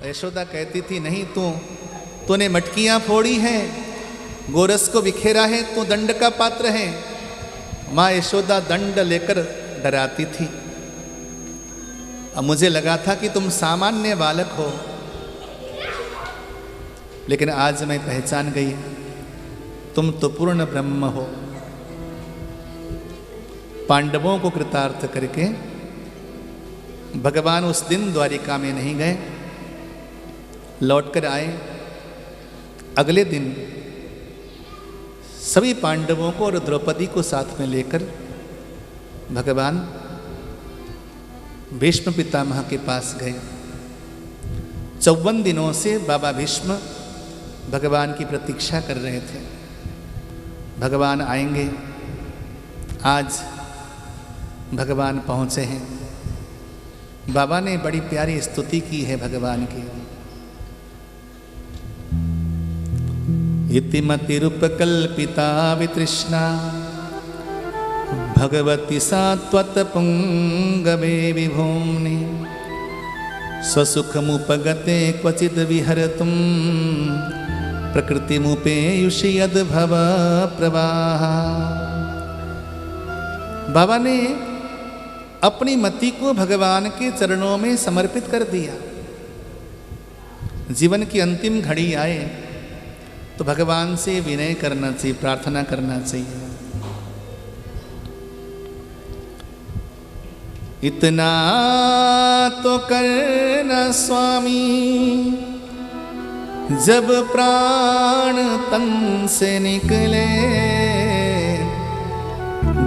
यशोदा कहती थी नहीं, तूने मटकियां फोड़ी हैं, गोरस को बिखेरा है, तू दंड का पात्र है। माँ यशोदा दंड लेकर डराती थी। अब मुझे लगा था कि तुम सामान्य बालक हो, लेकिन आज मैं पहचान गई तुम तो पूर्ण ब्रह्म हो। पांडवों को कृतार्थ करके भगवान उस दिन द्वारिका में नहीं गए, लौटकर आए। अगले दिन सभी पांडवों को और द्रौपदी को साथ में लेकर भगवान भीष्म पितामह के पास गए। 54 दिनों से बाबा भीष्म भगवान की प्रतीक्षा कर रहे थे, भगवान आएंगे। आज भगवान पहुँचे हैं। बाबा ने बड़ी प्यारी स्तुति की है भगवान की। इतिमतिरुपकल्पिता वितृष्णा भगवती सात्वत पुंगवे विभूम्नि स्वसुखमुपगते क्वचिद् विहरतुं प्रकृतिमुपेयुषि यद्भव प्रवाह। बाबा ने अपनी मति को भगवान के चरणों में समर्पित कर दिया। जीवन की अंतिम घड़ी आए तो भगवान से विनय करना चाहिए, प्रार्थना करना चाहिए। इतना तो करना स्वामी जब प्राण तन से निकले,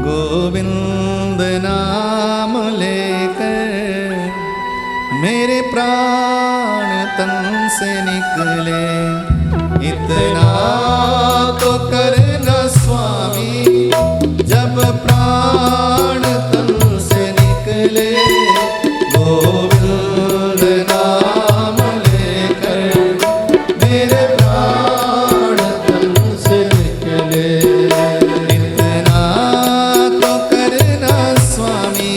गोविंद नाम लेकर मेरे प्राण तन से निकले। इतना तो करना स्वामी जब प्राण तन से निकले, गोविंद नाम लेकर मेरे प्राण तन से निकले। इतना तो करना स्वामी।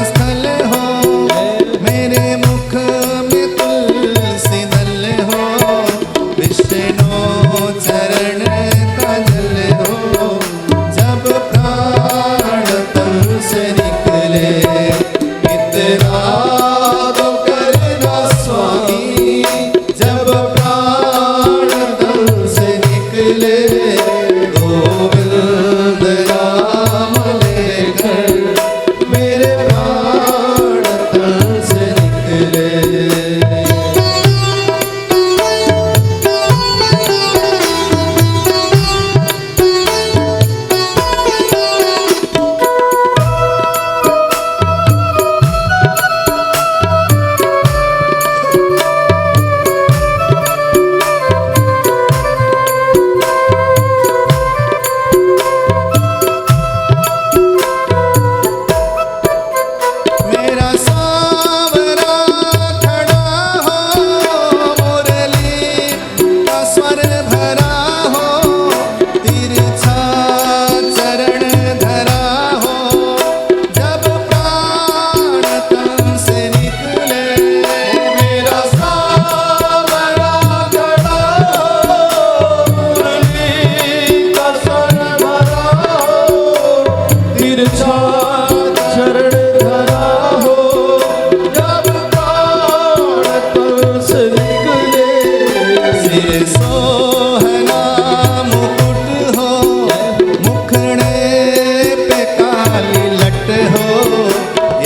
स्थल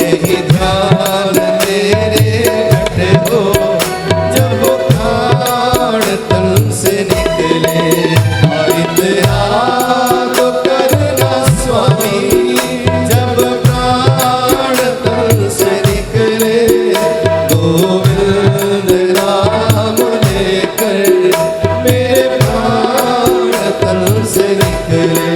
यही ध्यान मेरे घट हो, जब प्राण तन से निकले। और इतना तो करना स्वामी, जब प्राण तन से निकले। गोविंद नाम लेकर मेरे प्राण तन से निकले।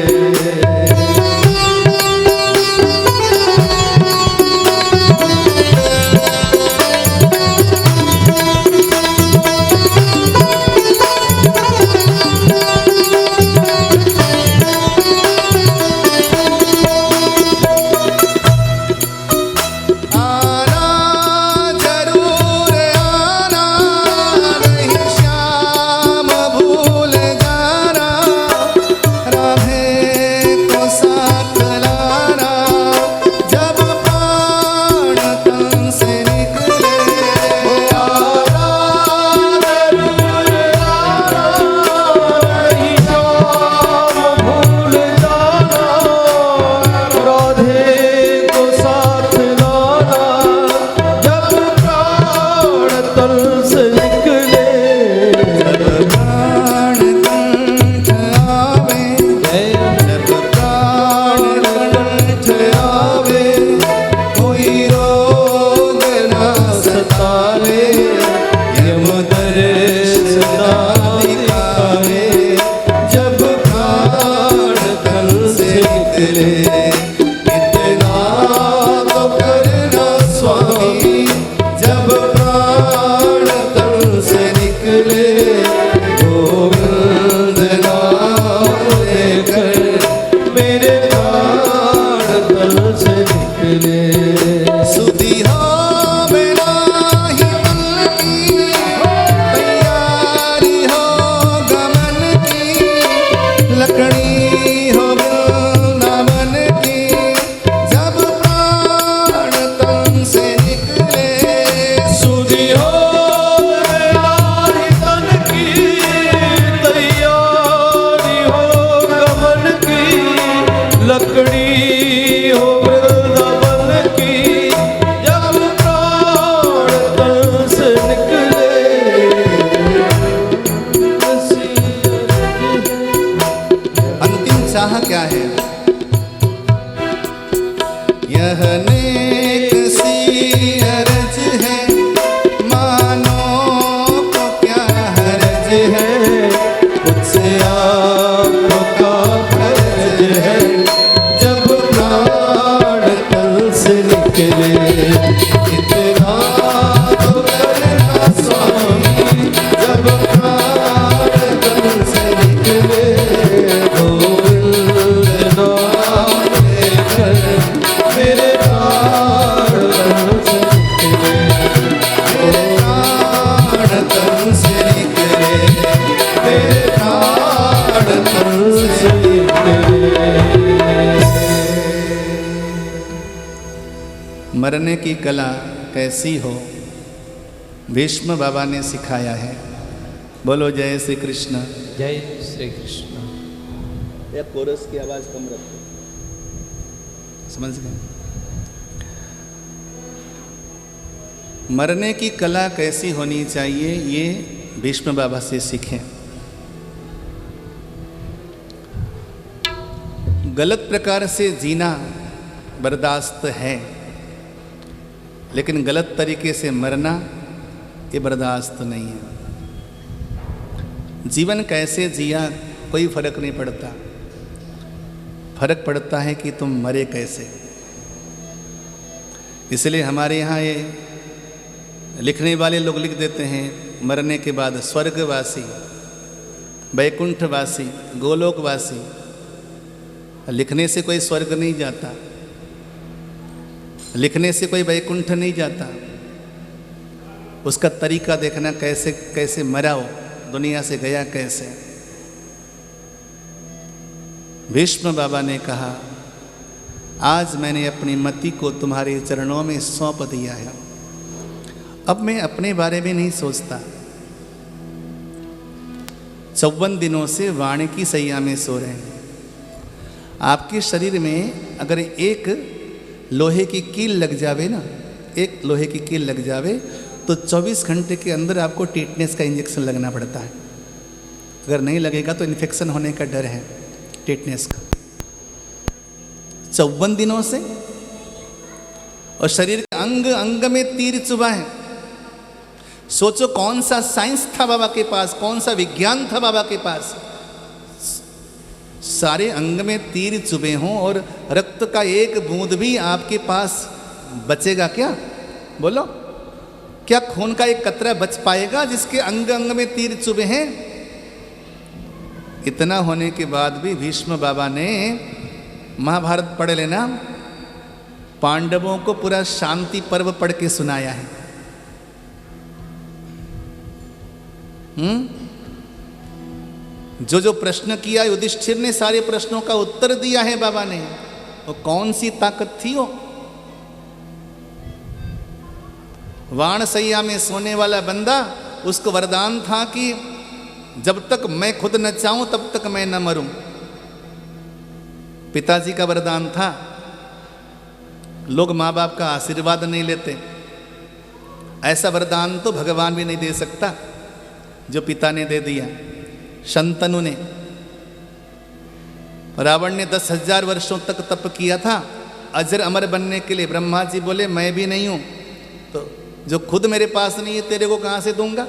मरने की कला कैसी हो, भीष्म बाबा ने सिखाया है। बोलो जय श्री कृष्ण। जय श्री कृष्ण। या कोरस की आवाज कम रखो, समझ गए? मरने की कला कैसी होनी चाहिए, ये भीष्म बाबा से सीखें। गलत प्रकार से जीना बर्दाश्त है, लेकिन गलत तरीके से मरना ये बर्दाश्त नहीं है। जीवन कैसे जिया कोई फर्क नहीं पड़ता, फर्क पड़ता है कि तुम मरे कैसे। इसलिए हमारे यहाँ ये लिखने वाले लोग लिख देते हैं, मरने के बाद स्वर्गवासी, वैकुंठवासी, गोलोकवासी। लिखने से कोई स्वर्ग नहीं जाता, लिखने से कोई वैकुंठ नहीं जाता। उसका तरीका देखना, कैसे कैसे मरा हो, दुनिया से गया कैसे। भीष्म बाबा ने कहा, आज मैंने अपनी मति को तुम्हारे चरणों में सौंप दिया है, अब मैं अपने बारे में नहीं सोचता। 54 दिनों से वाणी की सैया में सो रहे हैं। आपके शरीर में अगर एक लोहे की कील लग जावे ना, एक लोहे की कील लग जावे तो 24 घंटे के अंदर आपको टेटनेस का इंजेक्शन लगना पड़ता है। अगर नहीं लगेगा तो इन्फेक्शन होने का डर है टेटनेस का। 54 दिनों से, और शरीर के अंग अंग में तीर चुभा है। सोचो कौन सा साइंस था बाबा के पास, कौन सा विज्ञान था बाबा के पास। सारे अंग में तीर चुभे हों और रक्त का एक बूंद भी आपके पास बचेगा क्या? बोलो, क्या खून का एक कतरा बच पाएगा जिसके अंग अंग में तीर चुभे हैं? इतना होने के बाद भी भीष्म बाबा ने महाभारत पढ़ लेना, पांडवों को पूरा शांति पर्व पढ़ के सुनाया है। जो जो प्रश्न किया युधिष्ठिर ने, सारे प्रश्नों का उत्तर दिया है बाबा ने। वो कौन सी ताकत थी वो? वाणसैया में सोने वाला बंदा, उसको वरदान था कि जब तक मैं खुद न चाहूं तब तक मैं न मरूं। पिताजी का वरदान था। लोग माँ बाप का आशीर्वाद नहीं लेते, ऐसा वरदान तो भगवान भी नहीं दे सकता जो पिता ने दे दिया। शंतनु ने, रावण ने 10,000 वर्षों तक तप किया था अजर अमर बनने के लिए। ब्रह्मा जी बोले मैं भी नहीं हूं, तो जो खुद मेरे पास नहीं है तेरे को कहां से दूंगा?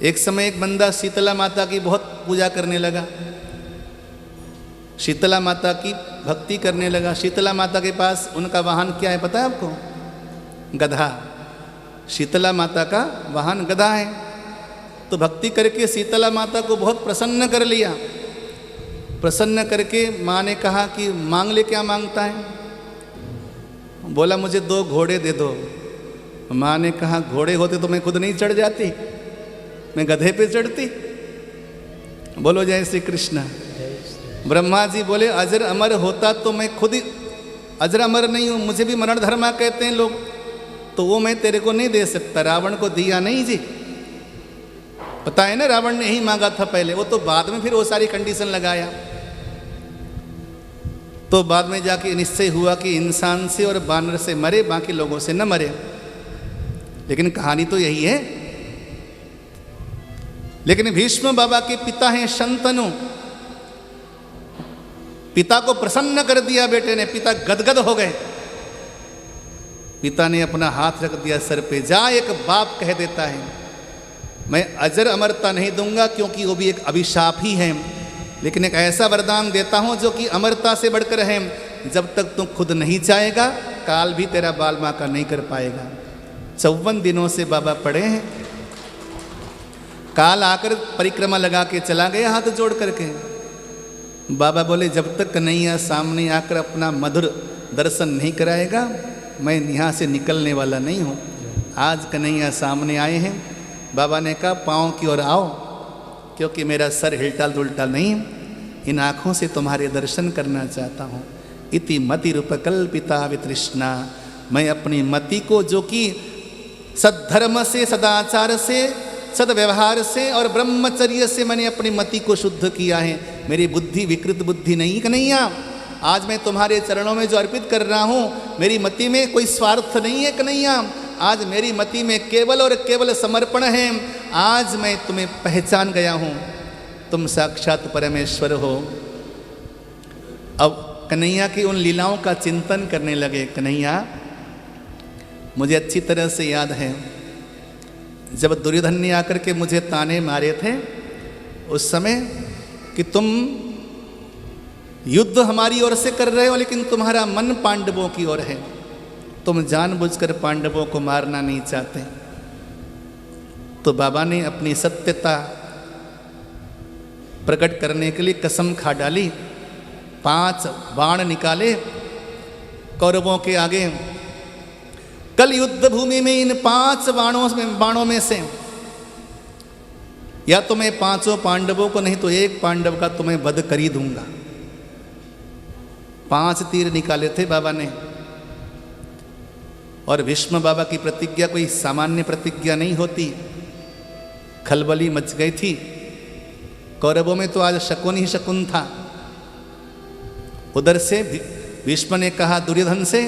एक समय एक बंदा शीतला माता की बहुत पूजा करने लगा, शीतला माता की भक्ति करने लगा। शीतला माता के पास उनका वाहन क्या है पता है आपको? गधा। शीतला माता का वाहन गधा है। तो भक्ति करके शीतला माता को बहुत प्रसन्न कर लिया। प्रसन्न करके माँ ने कहा कि मांग ले, क्या मांगता है? बोला मुझे 2 घोड़े दे दो। माँ ने कहा घोड़े होते तो मैं खुद नहीं चढ़ जाती, मैं गधे पे चढ़ती। बोलो जय श्री कृष्ण। ब्रह्मा जी बोले अजर अमर होता तो मैं खुद ही अजर अमर नहीं हूँ, मुझे भी मरण धर्मा कहते हैं लोग, तो वो मैं तेरे को नहीं दे सकता। रावण को दिया नहीं जी, पता है ना, रावण ने ही मांगा था पहले, वो तो बाद में फिर वो सारी कंडीशन लगाया। तो बाद में जाके निश्चय हुआ कि इंसान से और बानर से मरे, बाकी लोगों से न मरे। लेकिन कहानी तो यही है। लेकिन भीष्म बाबा के पिता हैं शंतनु। पिता को प्रसन्न कर दिया बेटे ने, पिता गदगद हो गए। पिता ने अपना हाथ रख दिया सर पे। जा, एक बाप कह देता है मैं अजर अमरता नहीं दूंगा, क्योंकि वो भी एक अभिशाप ही है, लेकिन एक ऐसा वरदान देता हूं जो कि अमरता से बढ़कर है। जब तक तुम खुद नहीं चाहेगा, काल भी तेरा बाल बांका नहीं कर पाएगा। 54 दिनों से बाबा पड़े हैं। काल आकर परिक्रमा लगा के चला गया हाथ जोड़ करके। बाबा बोले जब तक कन्हैया सामने आकर अपना मधुर दर्शन नहीं कराएगा, मैं यहाँ से निकलने वाला नहीं हूँ। आज कन्हैया सामने आए हैं। बाबा ने कहा पाँव की ओर आओ, क्योंकि मेरा सर हिलटाल दुलटा नहीं, इन आँखों से तुम्हारे दर्शन करना चाहता हूँ। इति मति रूपकल्पिता वितृष्णा। मैं अपनी मति को, जो कि सद्धर्म से, सदाचार से, सदव्यवहार से और ब्रह्मचर्य से मैंने अपनी मति को शुद्ध किया है। मेरी बुद्धि विकृत बुद्धि नहीं कन्हैया। आज मैं तुम्हारे चरणों में जो अर्पित कर रहा हूँ, मेरी मति में कोई स्वार्थ नहीं है कन्हैया। आज मेरी मति में केवल और केवल समर्पण है। आज मैं तुम्हें पहचान गया हूँ, तुम साक्षात परमेश्वर हो। अब कन्हैया की उन लीलाओं का चिंतन करने लगे। कन्हैया, मुझे अच्छी तरह से याद है जब दुर्योधन ने आकर के मुझे ताने मारे थे, उस समय कि तुम युद्ध हमारी ओर से कर रहे हो, लेकिन तुम्हारा मन पांडवों की ओर है। तुम जानबूझकर पांडवों को मारना नहीं चाहते। तो बाबा ने अपनी सत्यता प्रकट करने के लिए कसम खा डाली। 5 बाण निकाले कौरवों के आगे। कल युद्ध भूमि में इन 5 बाणों में से या तो मैं 5 पांडवों को, नहीं तो 1 पांडव का तुम्हें वध कर ही दूंगा। 5 तीर निकाले थे बाबा ने। और भीष्म बाबा की प्रतिज्ञा कोई सामान्य प्रतिज्ञा नहीं होती। खलबली मच गई थी। कौरवों में तो आज शकुन ही शकुन था। उधर से भीष्म ने कहा दुर्योधन से,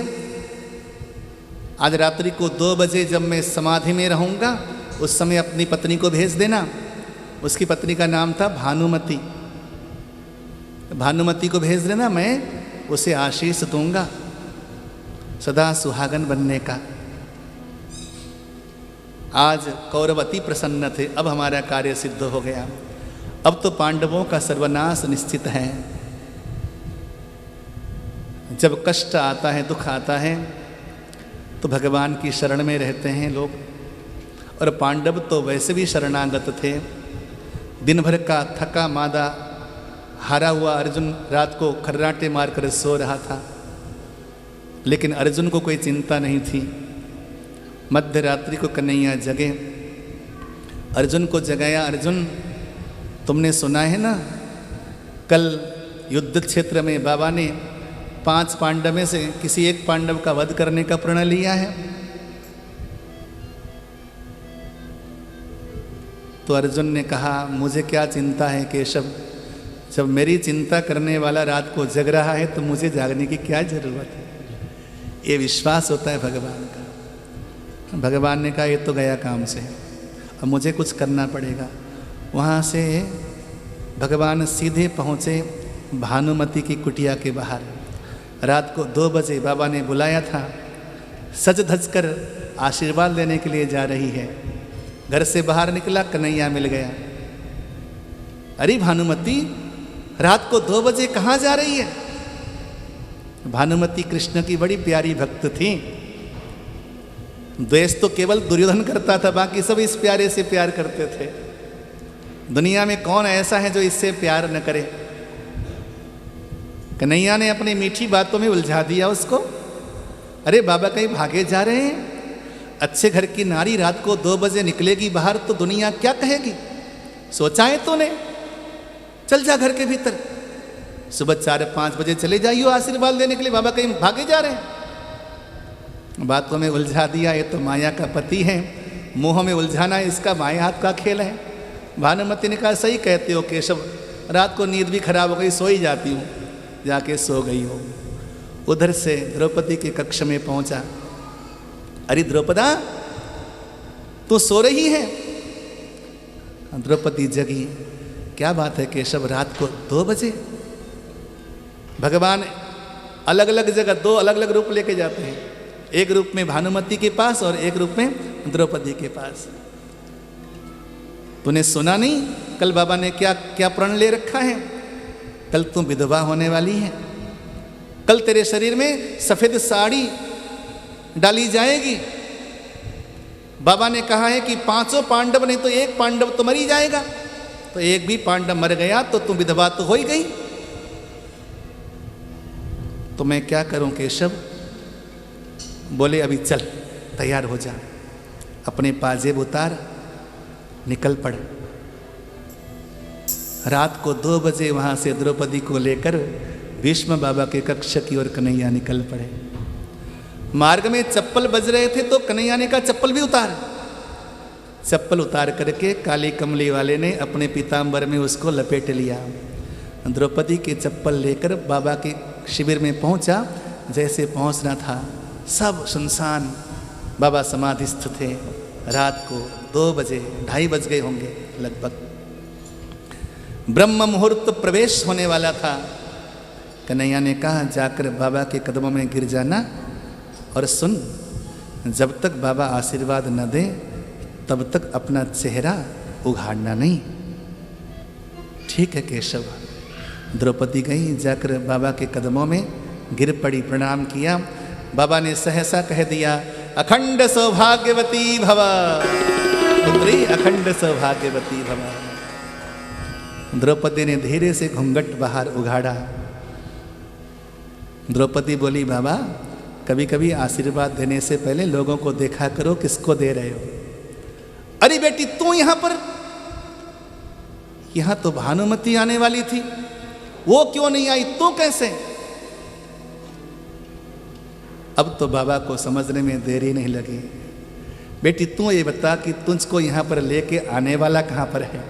आज रात्रि को 2 बजे जब मैं समाधि में रहूँगा उस समय अपनी पत्नी को भेज देना। उसकी पत्नी का नाम था भानुमति। भानुमति को भेज देना, मैं उसे आशीष दूंगा सदा सुहागन बनने का। आज कौरव अति प्रसन्न थे, अब हमारा कार्य सिद्ध हो गया। अब तो पांडवों का सर्वनाश निश्चित है। जब कष्ट आता है, दुख आता है, तो भगवान की शरण में रहते हैं लोग। और पांडव तो वैसे भी शरणागत थे। दिन भर का थका मादा हारा हुआ अर्जुन रात को खर्राटे मारकर सो रहा था, लेकिन अर्जुन को कोई चिंता नहीं थी। मध्य रात्रि को कन्हैया जगे, अर्जुन को जगाया। अर्जुन, तुमने सुना है ना, कल युद्ध क्षेत्र में बाबा ने 5 पांडव में से किसी एक पांडव का वध करने का प्रण लिया है। तो अर्जुन ने कहा, मुझे क्या चिंता है केशव, जब मेरी चिंता करने वाला रात को जग रहा है तो मुझे जागने की क्या जरूरत है। ये विश्वास होता है भगवान का। भगवान ने कहा, ये तो गया काम से, अब मुझे कुछ करना पड़ेगा। वहाँ से भगवान सीधे पहुँचे भानुमति की कुटिया के बाहर। रात को 2 बजे बाबा ने बुलाया था, सज धज कर आशीर्वाद लेने के लिए जा रही है। घर से बाहर निकला, कन्हैया मिल गया। अरे भानुमति, रात को 2 बजे कहाँ जा रही है? भानुमति कृष्ण की बड़ी प्यारी भक्त थी। द्वेष तो केवल दुर्योधन करता था, बाकी सब इस प्यारे से प्यार करते थे। दुनिया में कौन ऐसा है जो इससे प्यार न करे। कन्हैया ने अपनी मीठी बातों में उलझा दिया उसको। अरे बाबा कहीं भागे जा रहे हैं? अच्छे घर की नारी रात को 2 बजे निकलेगी बाहर तो दुनिया क्या कहेगी? सोचा है तूने? चल जा घर के भीतर। सुबह 4-5 बजे चले जाइयो आशीर्वाद लेने के लिए, बाबा कहीं भागे जा रहे हैं। बातों में उलझा दिया। ये तो माया का पति है, मोह में उलझाना इसका माया हाथ का खेल है। भानुमति ने कहा, सही कहते हो केशव, रात को नींद भी खराब हो गई, सो ही जाती हूँ। जाके सो गई हो। उधर से द्रौपदी के कक्ष में पहुंचा। अरे द्रौपदा, तू सो रही है? द्रौपदी जगी। क्या बात है केशव, रात को 2 बजे? भगवान अलग अलग जगह 2 अलग अलग रूप लेके जाते हैं। एक रूप में भानुमति के पास और एक रूप में द्रौपदी के पास। तूने सुना नहीं कल बाबा ने क्या क्या प्रण ले रखा है? कल तू विधवा होने वाली है। कल तेरे शरीर में सफेद साड़ी डाली जाएगी। बाबा ने कहा है कि 5 पांडव नहीं तो 1 पांडव तो मर ही जाएगा। तो एक भी पांडव मर गया तो तू विधवा तो हो ही गई। तो मैं क्या करूं केशव? बोले, अभी चल, तैयार हो जा, अपने पाजेब उतार, निकल पड़। रात को 2 बजे वहां से द्रौपदी को लेकर भीष्म बाबा के कक्ष की ओर कन्हैया निकल पड़े। मार्ग में चप्पल बज रहे थे तो कन्हैया ने कहा, चप्पल भी उतार। चप्पल उतार करके काली कमली वाले ने अपने पीताम्बर में उसको लपेट लिया। द्रौपदी के चप्पल लेकर बाबा के शिविर में पहुंचा। जैसे पहुंचना था सब सुनसान। बाबा समाधिस्थ थे। रात को 2 बजे 2:30 बज गए होंगे लगभग। ब्रह्म मुहूर्त प्रवेश होने वाला था। कन्हैया ने कहा, जाकर बाबा के कदमों में गिर जाना और सुन, जब तक बाबा आशीर्वाद न दे तब तक अपना चेहरा उघाड़ना नहीं। ठीक है केशव। द्रौपदी गई, जाकर बाबा के कदमों में गिर पड़ी, प्रणाम किया। बाबा ने सहसा कह दिया, अखंड सौभाग्यवती भव पुत्री, अखंड सौभाग्यवती भव। द्रौपदी ने धीरे से घूंघट बाहर उघाड़ा। द्रौपदी बोली, बाबा कभी कभी आशीर्वाद देने से पहले लोगों को देखा करो किसको दे रहे हो। अरे बेटी, तू यहां पर? यहां तो भानुमति आने वाली थी, वो क्यों नहीं आई? तू कैसे? अब तो बाबा को समझने में देरी नहीं लगी। बेटी तू ये बता कि तुझको यहां पर लेके आने वाला कहां पर है?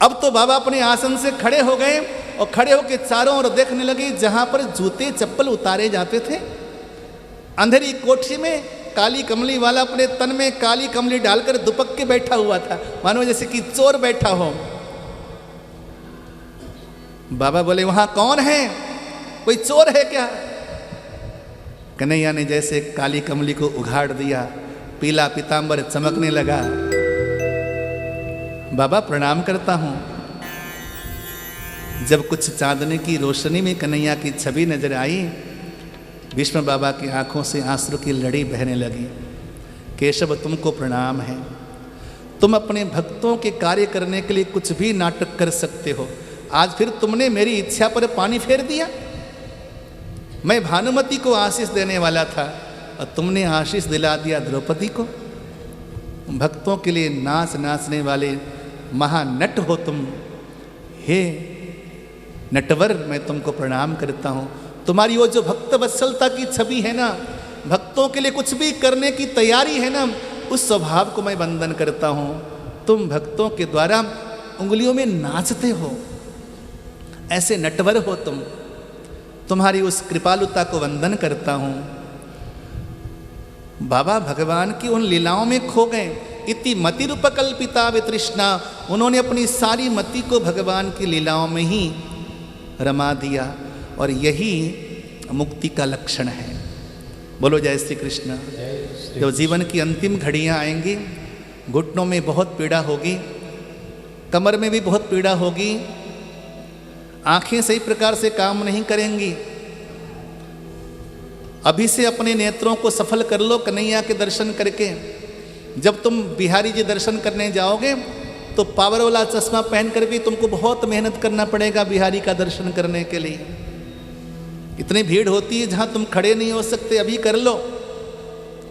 अब तो बाबा अपने आसन से खड़े हो गए और खड़े होकर चारों ओर देखने लगे जहां पर जूते चप्पल उतारे जाते थे। अंधेरी कोठी में काली कमली वाला अपने तन में काली कमली डालकर दुपक के बैठा हुआ था, मानो जैसे कि चोर बैठा हो। बाबा बोले वहां कौन है, कोई चोर है क्या? कन्हैया ने जैसे काली कमली को उघाड़ दिया, पीला पीतांबर चमकने लगा। बाबा प्रणाम करता हूं। जब कुछ चांदने की रोशनी में कन्हैया की छवि नजर आई, भीष्म बाबा की आंखों से आंसू की लड़ी बहने लगी। केशव तुमको प्रणाम है, तुम अपने भक्तों के कार्य करने के लिए कुछ भी नाटक कर सकते हो। आज फिर तुमने मेरी इच्छा पर पानी फेर दिया। मैं भानुमति को आशीष देने वाला था और तुमने आशीष दिला दिया द्रौपदी को। भक्तों के लिए नाच नाचने वाले महानट हो तुम। हे नटवर, मैं तुमको प्रणाम करता हूँ। तुम्हारी वो जो भक्त वत्सलता की छवि है ना, भक्तों के लिए कुछ भी करने की तैयारी है ना, उस स्वभाव को मैं वंदन करता हूँ। तुम भक्तों के द्वारा उंगलियों में नाचते हो, ऐसे नटवर हो तुम। तुम्हारी उस कृपालुता को वंदन करता हूँ। बाबा भगवान की उन लीलाओं में खो गए। इति मतिरूपकल्पिता वितृष्णा, उन्होंने अपनी सारी मति को भगवान की लीलाओं में ही रमा दिया, और यही मुक्ति का लक्षण है। बोलो जय श्री कृष्ण। जब जीवन की अंतिम घड़ियां आएंगी, घुटनों में बहुत पीड़ा होगी, कमर में भी बहुत पीड़ा होगी, आंखें सही प्रकार से काम नहीं करेंगी। अभी से अपने नेत्रों को सफल कर लो कन्हैया के दर्शन करके। जब तुम बिहारी जी दर्शन करने जाओगे तो पावर वाला चश्मा पहन कर भी तुमको बहुत मेहनत करना पड़ेगा बिहारी का दर्शन करने के लिए। इतनी भीड़ होती है जहां तुम खड़े नहीं हो सकते। अभी कर लो,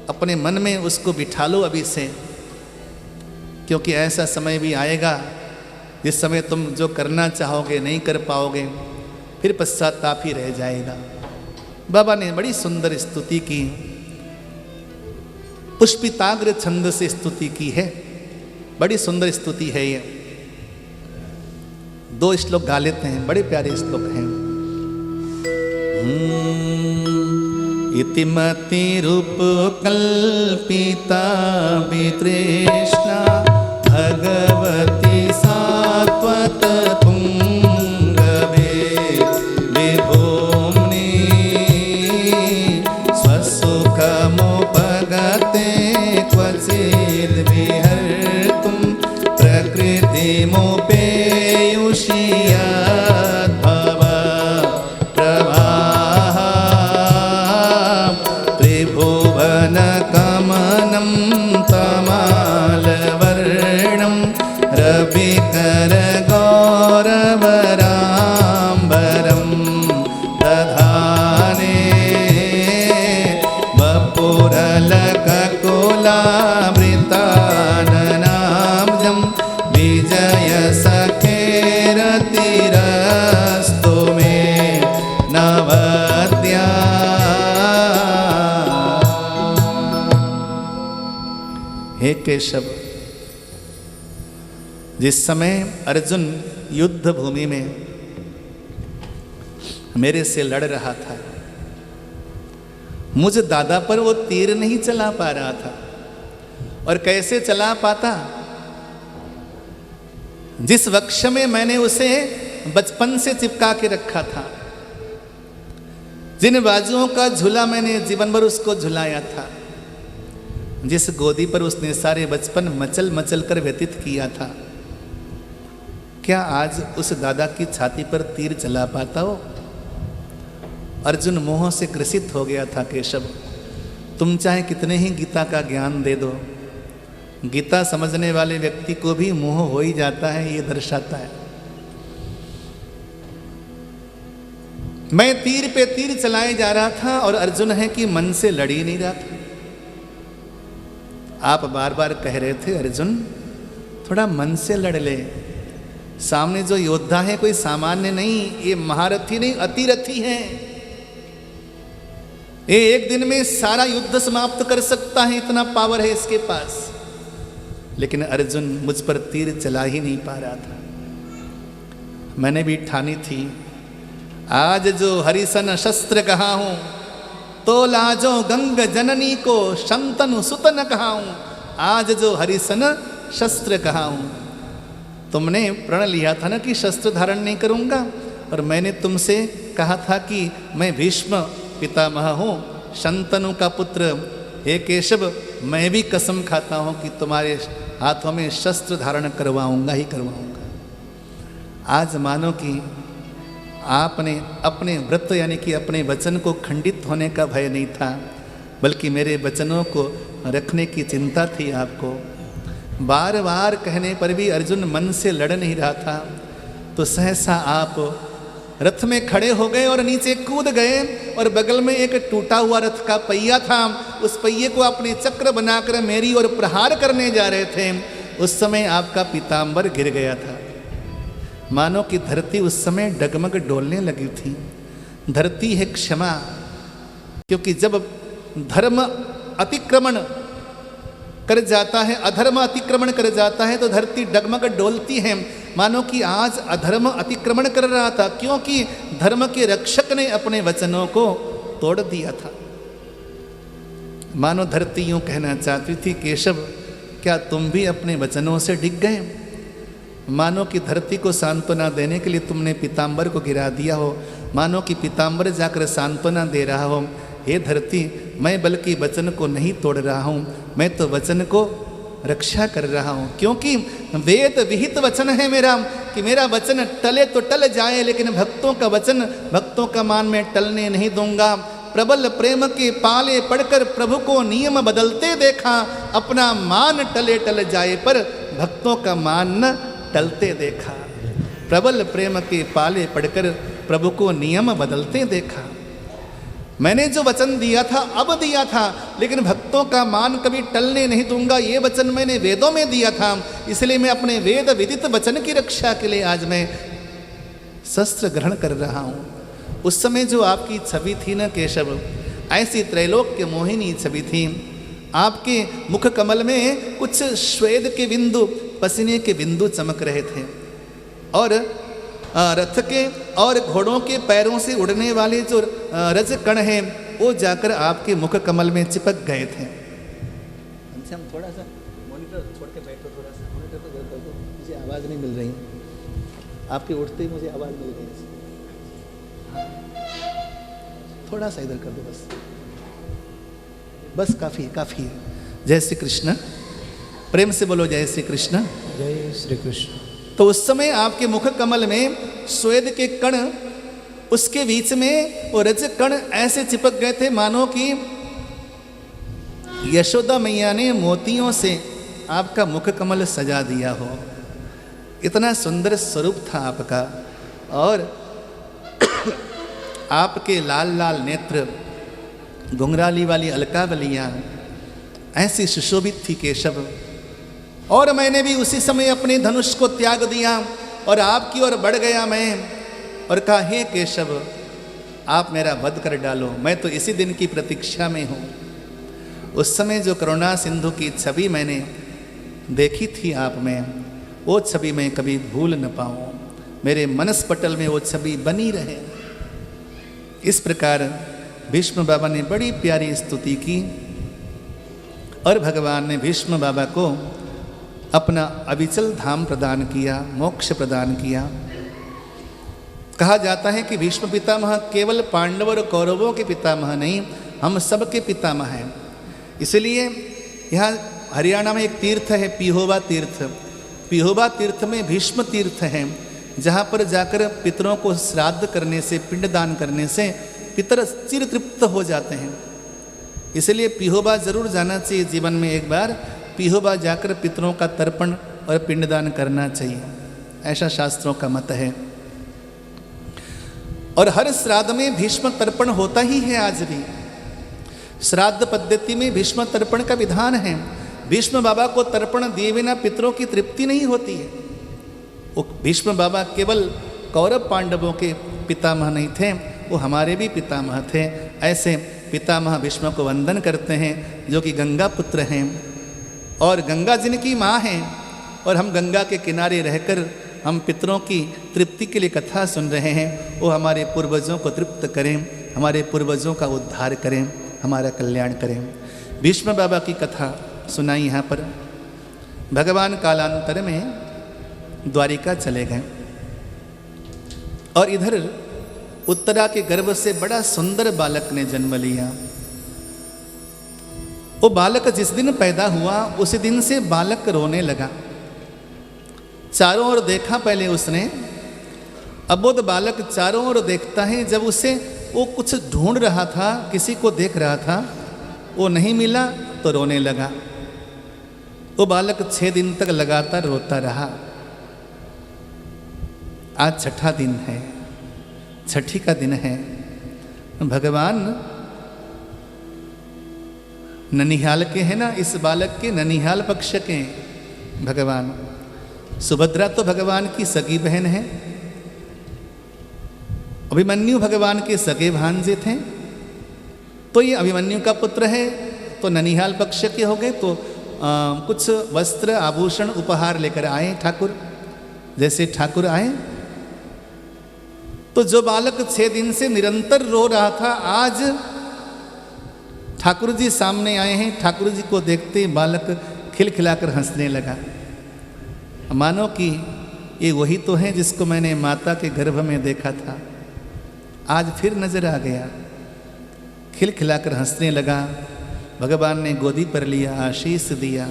अपने मन में उसको बिठा लो अभी से, क्योंकि ऐसा समय भी आएगा जिस समय तुम जो करना चाहोगे नहीं कर पाओगे, फिर पश्चाताप ही रह जाएगा। बाबा ने बड़ी सुंदर स्तुति की, पुष्पिताग्र छंद से स्तुति की है। बड़ी सुंदर स्तुति है ये। 2 श्लोक गा लेते हैं, बड़े प्यारे श्लोक हैं। इति मतिरूपकल्पिता वितृष्णा भगवती सात्वत पुंगवे विभूम्नि स्वसुखमुपगते क्वचिद् विहर्तुं प्रकृतिमुपेयुषि यद्भव प्रवाह त्रिभुवनकमनं तमालवर्णं रविकरगौरवराम्बरं दधाने वपुरलककुलावृताननाब्जं विजयसखेरतिरस्तु मे नवद्या। हे केशव, जिस समय अर्जुन युद्ध भूमि में मेरे से लड़ रहा था, मुझ दादा पर वो तीर नहीं चला पा रहा था। और कैसे चला पाता? जिस वक्ष में मैंने उसे बचपन से चिपका के रखा था, जिन बाजुओं का झूला मैंने जीवन भर उसको झुलाया था, जिस गोदी पर उसने सारे बचपन मचल मचल कर व्यतीत किया था, क्या आज उस दादा की छाती पर तीर चला पाता हो? अर्जुन मोह से ग्रसित हो गया था। केशव, तुम चाहे कितने ही गीता का ज्ञान दे दो, गीता समझने वाले व्यक्ति को भी मोह हो ही जाता है, ये दर्शाता है। मैं तीर पे तीर चलाए जा रहा था और अर्जुन है कि मन से लड़ ही नहीं रहा था। आप बार बार कह रहे थे अर्जुन थोड़ा मन से लड़ ले। सामने जो योद्धा है कोई सामान्य नहीं, ये महारथी नहीं अतिरथी है। ये एक दिन में सारा युद्ध समाप्त कर सकता है, इतना पावर है इसके पास। लेकिन अर्जुन मुझ पर तीर चला ही नहीं पा रहा था। मैंने भी ठानी थी, आज जो हरिसन शस्त्र कहा हूँ, तो लाजो गंग जननी को शंतनु सुतन कहा हूँ। आज जो हरिसन शस्त्र कहा हूँ, तुमने प्रण लिया था ना कि शस्त्र धारण नहीं करूँगा, और मैंने तुमसे कहा था कि मैं भीष्म पितामह हूँ, शंतनु का पुत्र। हे केशव, मैं भी कसम खाता हूँ कि तुम्हारे हाथों में शस्त्र धारण करवाऊँगा ही करवाऊँगा। आज मानो कि आपने अपने व्रत यानी कि अपने वचन को खंडित होने का भय नहीं था, बल्कि मेरे वचनों को रखने की चिंता थी आपको। बार बार कहने पर भी अर्जुन मन से लड़ नहीं रहा था, तो सहसा आप रथ में खड़े हो गए और नीचे कूद गए, और बगल में एक टूटा हुआ रथ का पहिया था, उस पहिए को अपने चक्र बनाकर मेरी ओर प्रहार करने जा रहे थे। उस समय आपका पीताम्बर गिर गया था। मानो कि धरती उस समय डगमग डोलने लगी थी। धरती है क्षमा, क्योंकि जब धर्म अतिक्रमण कर जाता है, अधर्म अतिक्रमण कर जाता है, तो धरती डगमग डोलती है। मानो कि आज अधर्म अतिक्रमण कर रहा था, क्योंकि धर्म के रक्षक ने अपने वचनों को तोड़ दिया था। मानो धरती यूं कहना चाहती थी, केशव क्या तुम भी अपने वचनों से डिग गए? मानो कि धरती को सांत्वना देने के लिए तुमने पीताम्बर को गिरा दिया हो, मानो कि पीताम्बर जाकर सांत्वना दे रहा हो, हे धरती, मैं बल्कि वचन को नहीं तोड़ रहा हूँ, मैं तो वचन को रक्षा कर रहा हूँ। क्योंकि वेद विहित वचन है मेरा, कि मेरा वचन टले तो टल जाए, लेकिन भक्तों का वचन, भक्तों का मान मैं टलने नहीं दूंगा। प्रबल प्रेम के पाले पढ़कर प्रभु को नियम बदलते देखा, अपना मान टले टल जाए पर भक्तों का मान न टलते देखा। प्रबल प्रेम के पाले पढ़कर प्रभु को नियम बदलते देखा। मैंने जो वचन दिया था अब दिया था, लेकिन भक्तों का मान कभी टलने नहीं दूंगा, ये वचन मैंने वेदों में दिया था। इसलिए मैं अपने वेद विदित वचन की रक्षा के लिए आज मैं शस्त्र ग्रहण कर रहा हूँ। उस समय जो आपकी छवि थी न केशव, ऐसी त्रैलोक्य मोहिनी छवि थी। आपके मुख कमल में कुछ श्वेत के बिंदु, पसीने के बिंदु चमक रहे थे, और रथ के और घोड़ों के पैरों से उड़ने वाले जो रज कण हैं, वो जाकर आपके मुख कमल में चिपक गए थे। हम थोड़ा सा मॉनिटर छोड़ के बैठो, थोड़ा सा मॉनिटर को कर दो, मुझे आवाज़ नहीं मिल रही, आपके उठते ही मुझे आवाज़ मिल रही है। थोड़ा सा इधर कर दो, बस काफ़ी है, काफ़ी है। जय श्री कृष्ण, प्रेम से बोलो जय श्री कृष्ण। जय श्री कृष्ण। तो उस समय आपके मुख कमल में श्वेत के कण, उसके बीच में वो रज कण ऐसे चिपक गए थे, मानो कि यशोदा मैया ने मोतियों से आपका मुख कमल सजा दिया हो। इतना सुंदर स्वरूप था आपका, और आपके लाल लाल नेत्र, घुंघराली वाली अलकावलियाँ ऐसी सुशोभित थी केशव। और मैंने भी उसी समय अपने धनुष को त्याग दिया और आपकी ओर बढ़ गया मैं, और कहा, हे केशव, आप मेरा वध कर डालो, मैं तो इसी दिन की प्रतीक्षा में हूँ। उस समय जो करुणा सिंधु की छवि मैंने देखी थी आप में, वो छवि मैं कभी भूल न पाऊँ, मेरे मनस पटल में वो छवि बनी रहे। इस प्रकार भीष्म बाबा ने बड़ी प्यारी स्तुति की, और भगवान ने भीष्म बाबा को अपना अविचल धाम प्रदान किया, मोक्ष प्रदान किया। कहा जाता है कि भीष्म पितामह केवल पांडव और कौरवों के पितामह नहीं, हम सब के पितामह हैं। इसलिए यहाँ हरियाणा में एक तीर्थ है, पिहोवा तीर्थ। पिहोवा तीर्थ में भीष्म तीर्थ है, जहाँ पर जाकर पितरों को श्राद्ध करने से, पिंडदान करने से पितर चिर तृप्त हो जाते हैं। इसलिए पिहोवा जरूर जाना चाहिए जीवन में एक बार। पिहोवा जाकर पितरों का तर्पण और पिंडदान करना चाहिए, ऐसा शास्त्रों का मत है। और हर श्राद्ध में भीष्म तर्पण होता ही है। आज भी श्राद्ध पद्धति में भीष्म तर्पण का विधान है। भीष्म बाबा को तर्पण दिए बिना पितरों की तृप्ति नहीं होती है। वो भीष्म बाबा केवल कौरव पांडवों के पितामह नहीं थे, वो हमारे भी पितामह थे। ऐसे पितामह भीष्म को वंदन करते हैं, जो कि गंगा पुत्र हैं, और गंगा जिनकी माँ हैं, और हम गंगा के किनारे रहकर हम पितरों की तृप्ति के लिए कथा सुन रहे हैं, वो हमारे पूर्वजों को तृप्त करें, हमारे पूर्वजों का उद्धार करें, हमारा कल्याण करें। भीष्म बाबा की कथा सुनाई यहाँ पर। भगवान कालांतर में द्वारिका चले गए और इधर उत्तरा के गर्भ से बड़ा सुंदर बालक ने जन्म लिया। वो बालक जिस दिन पैदा हुआ उसी दिन से बालक रोने लगा। चारों ओर देखा पहले उसने, अब वो बालक चारों ओर देखता है। जब उसे वो कुछ ढूंढ रहा था, किसी को देख रहा था, वो नहीं मिला तो रोने लगा। वो बालक 6 दिन तक लगातार रोता रहा। आज छठा दिन है, छठी का दिन है। भगवान ननिहाल के हैं ना, इस बालक के ननिहाल पक्ष के भगवान। सुभद्रा तो भगवान की सगी बहन है, अभिमन्यु भगवान के सगे भांजे थे, तो ये अभिमन्यु का पुत्र है, तो ननिहाल पक्ष के हो गए। तो कुछ वस्त्र आभूषण उपहार लेकर आए ठाकुर। जैसे ठाकुर आए तो जो बालक 6 दिन से निरंतर रो रहा था, आज ठाकुर जी सामने आए हैं। ठाकुर जी को देखते बालक खिलखिलाकर हंसने लगा, मानो कि ये वही तो है जिसको मैंने माता के गर्भ में देखा था, आज फिर नजर आ गया। खिलखिलाकर हंसने लगा। भगवान ने गोदी पर लिया, आशीष दिया।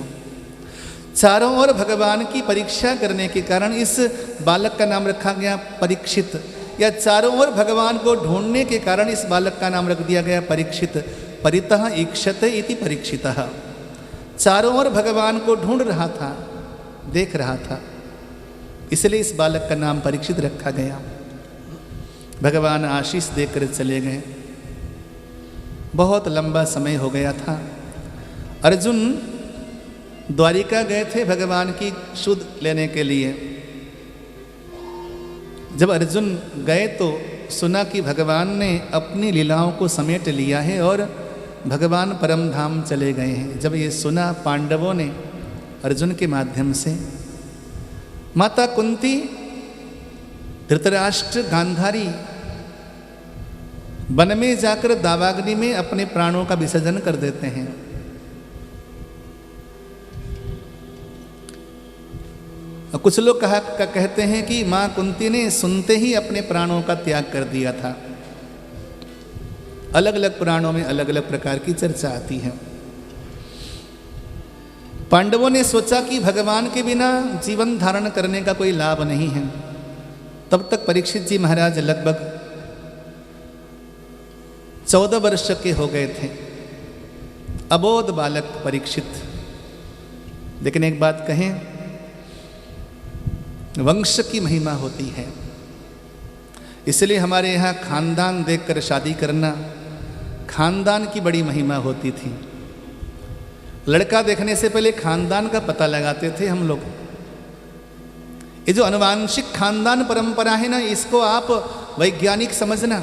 चारों ओर भगवान की परीक्षा करने के कारण इस बालक का नाम रखा गया परीक्षित, या चारों ओर भगवान को ढूंढने के कारण इस बालक का नाम रख दिया गया परीक्षित। परितः ईक्षते इति परीक्षितः। चारों ओर भगवान को ढूंढ रहा था, देख रहा था, इसलिए इस बालक का नाम परीक्षित रखा गया। भगवान आशीष देकर चले गए। बहुत लंबा समय हो गया था। अर्जुन द्वारिका गए थे भगवान की शुद्ध लेने के लिए। जब अर्जुन गए तो सुना कि भगवान ने अपनी लीलाओं को समेट लिया है और भगवान परम धाम चले गए हैं। जब ये सुना पांडवों ने अर्जुन के माध्यम से, माता कुंती, धृतराष्ट्र, गांधारी वन में जाकर दावाग्नि में अपने प्राणों का विसर्जन कर देते हैं। कुछ लोग कहते हैं कि मां कुंती ने सुनते ही अपने प्राणों का त्याग कर दिया था। अलग अलग पुराणों में अलग अलग प्रकार की चर्चा आती है। पांडवों ने सोचा कि भगवान के बिना जीवन धारण करने का कोई लाभ नहीं है। तब तक परीक्षित जी महाराज लगभग 14 वर्ष के हो गए थे। अबोध बालक परीक्षित। लेकिन एक बात कहें, वंश की महिमा होती है, इसलिए हमारे यहाँ खानदान देखकर शादी करना, खानदान की बड़ी महिमा होती थी। लड़का देखने से पहले खानदान का पता लगाते थे हम लोग। ये जो अनुवांशिक खानदान परंपरा है ना, इसको आप वैज्ञानिक समझना।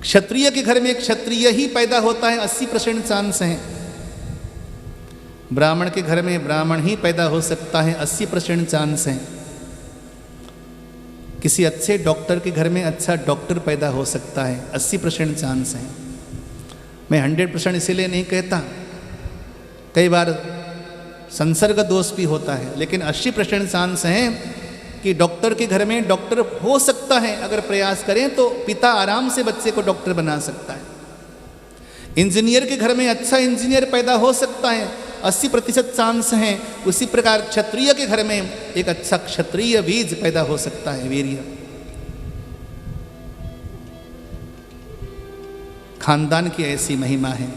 क्षत्रिय के घर में क्षत्रिय ही पैदा होता है, 80% चांस है। ब्राह्मण के घर में ब्राह्मण ही पैदा हो सकता है, 80% चांस है। किसी अच्छे डॉक्टर के घर में अच्छा डॉक्टर पैदा हो सकता है, 80% चांस है। मैं 100% इसीलिए नहीं कहता, कई बार संसर्ग दोष भी होता है, लेकिन 80% चांस है कि डॉक्टर के घर में डॉक्टर हो सकता है। अगर प्रयास करें तो पिता आराम से बच्चे को डॉक्टर बना सकता है। इंजीनियर के घर में अच्छा इंजीनियर पैदा हो सकता है, 80% चांस हैं। उसी प्रकार क्षत्रिय के घर में एक अच्छा क्षत्रिय बीज पैदा हो सकता है, वीर्य। खानदान की ऐसी महिमा है।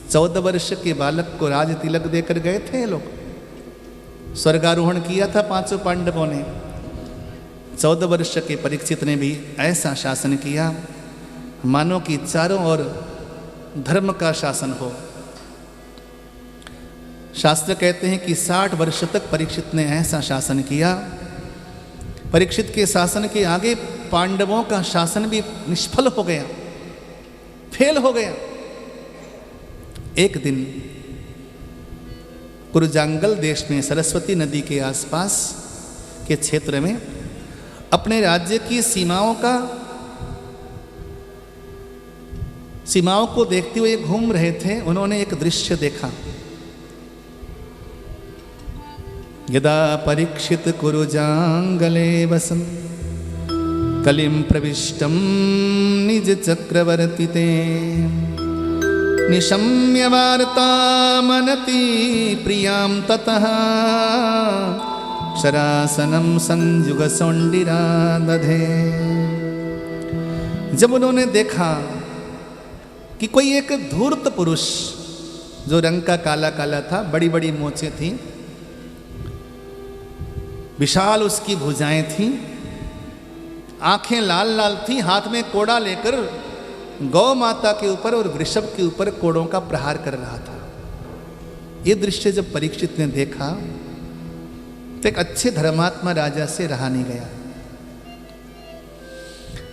14 वर्ष के बालक को राज तिलक देकर गए थे लोग। स्वर्गारोहण किया था 5 पांडवों ने। 14 वर्ष के परीक्षित ने भी ऐसा शासन किया मानो कि चारों ओर धर्म का शासन हो। शास्त्र कहते हैं कि 60 वर्ष तक परीक्षित ने ऐसा शासन किया। परीक्षित के शासन के आगे पांडवों का शासन भी निष्फल हो गया, फेल हो गया। एक दिन कुरुजांगल देश में सरस्वती नदी के आसपास के क्षेत्र में अपने राज्य की सीमाओं को देखते हुए घूम रहे थे। उन्होंने एक दृश्य देखा। यदा परीक्षित कुरुजांगले वसन् कलिं प्रविष्टं निज चक्रवर्तिते निशम्य वार्तामनति प्रियां ततः शरासनं संयुग सौंडिरा दधे। जब उन्होंने देखा कि कोई एक धूर्त पुरुष जो रंग का काला काला था, बड़ी बड़ी मोछें थी, विशाल उसकी भुजाएं थीं, आंखें लाल लाल थी, हाथ में कोड़ा लेकर गौ माता के ऊपर और वृषभ के ऊपर कोड़ों का प्रहार कर रहा था। यह दृश्य जब परीक्षित ने देखा तो एक अच्छे धर्मात्मा राजा से रहा नहीं गया।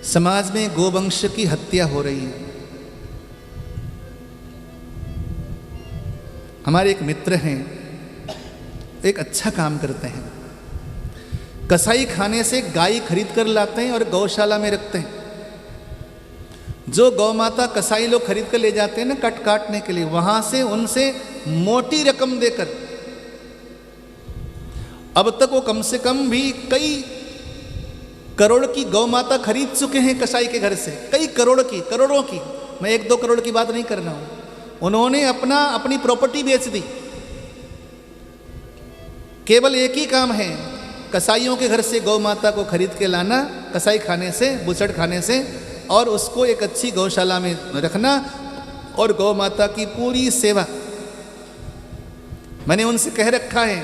समाज में गोवंश की हत्या हो रही है। हमारे एक मित्र हैं, एक अच्छा काम करते हैं। कसाई खाने से गाय खरीद कर लाते हैं और गौशाला में रखते हैं। जो गौ माता कसाई लोग खरीद कर ले जाते हैं ना कट काटने के लिए, वहां से उनसे मोटी रकम देकर, अब तक वो कम से कम भी कई करोड़ की गौ माता खरीद चुके हैं कसाई के घर से, कई करोड़ों की। मैं 1-2 करोड़ की बात नहीं कर रहा हूं। उन्होंने अपनी प्रॉपर्टी बेच दी। केवल एक ही काम है, कसाईयों के घर से गौ माता को खरीद के लाना, कसाई खाने से, बुचड़ खाने से, और उसको एक अच्छी गौशाला में रखना और गौ माता की पूरी सेवा। मैंने उनसे कह रखा है,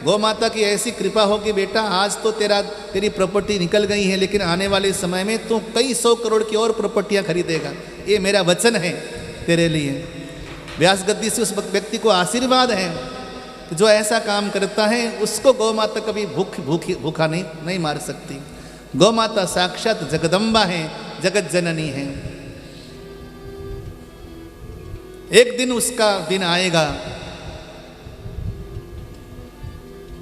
गौ माता की ऐसी कृपा हो कि बेटा आज तो तेरी प्रॉपर्टी निकल गई है, लेकिन आने वाले समय में तू कई 100 करोड़ की और प्रॉपर्टियां खरीदेगा। ये मेरा वचन है तेरे लिए। व्यास गद्दी से उस व्यक्ति को आशीर्वाद है कि जो ऐसा काम करता है उसको गौ माता कभी भूखा नहीं मार सकती। गौ माता साक्षात जगदम्बा है, जगत जननी है। एक दिन उसका दिन आएगा,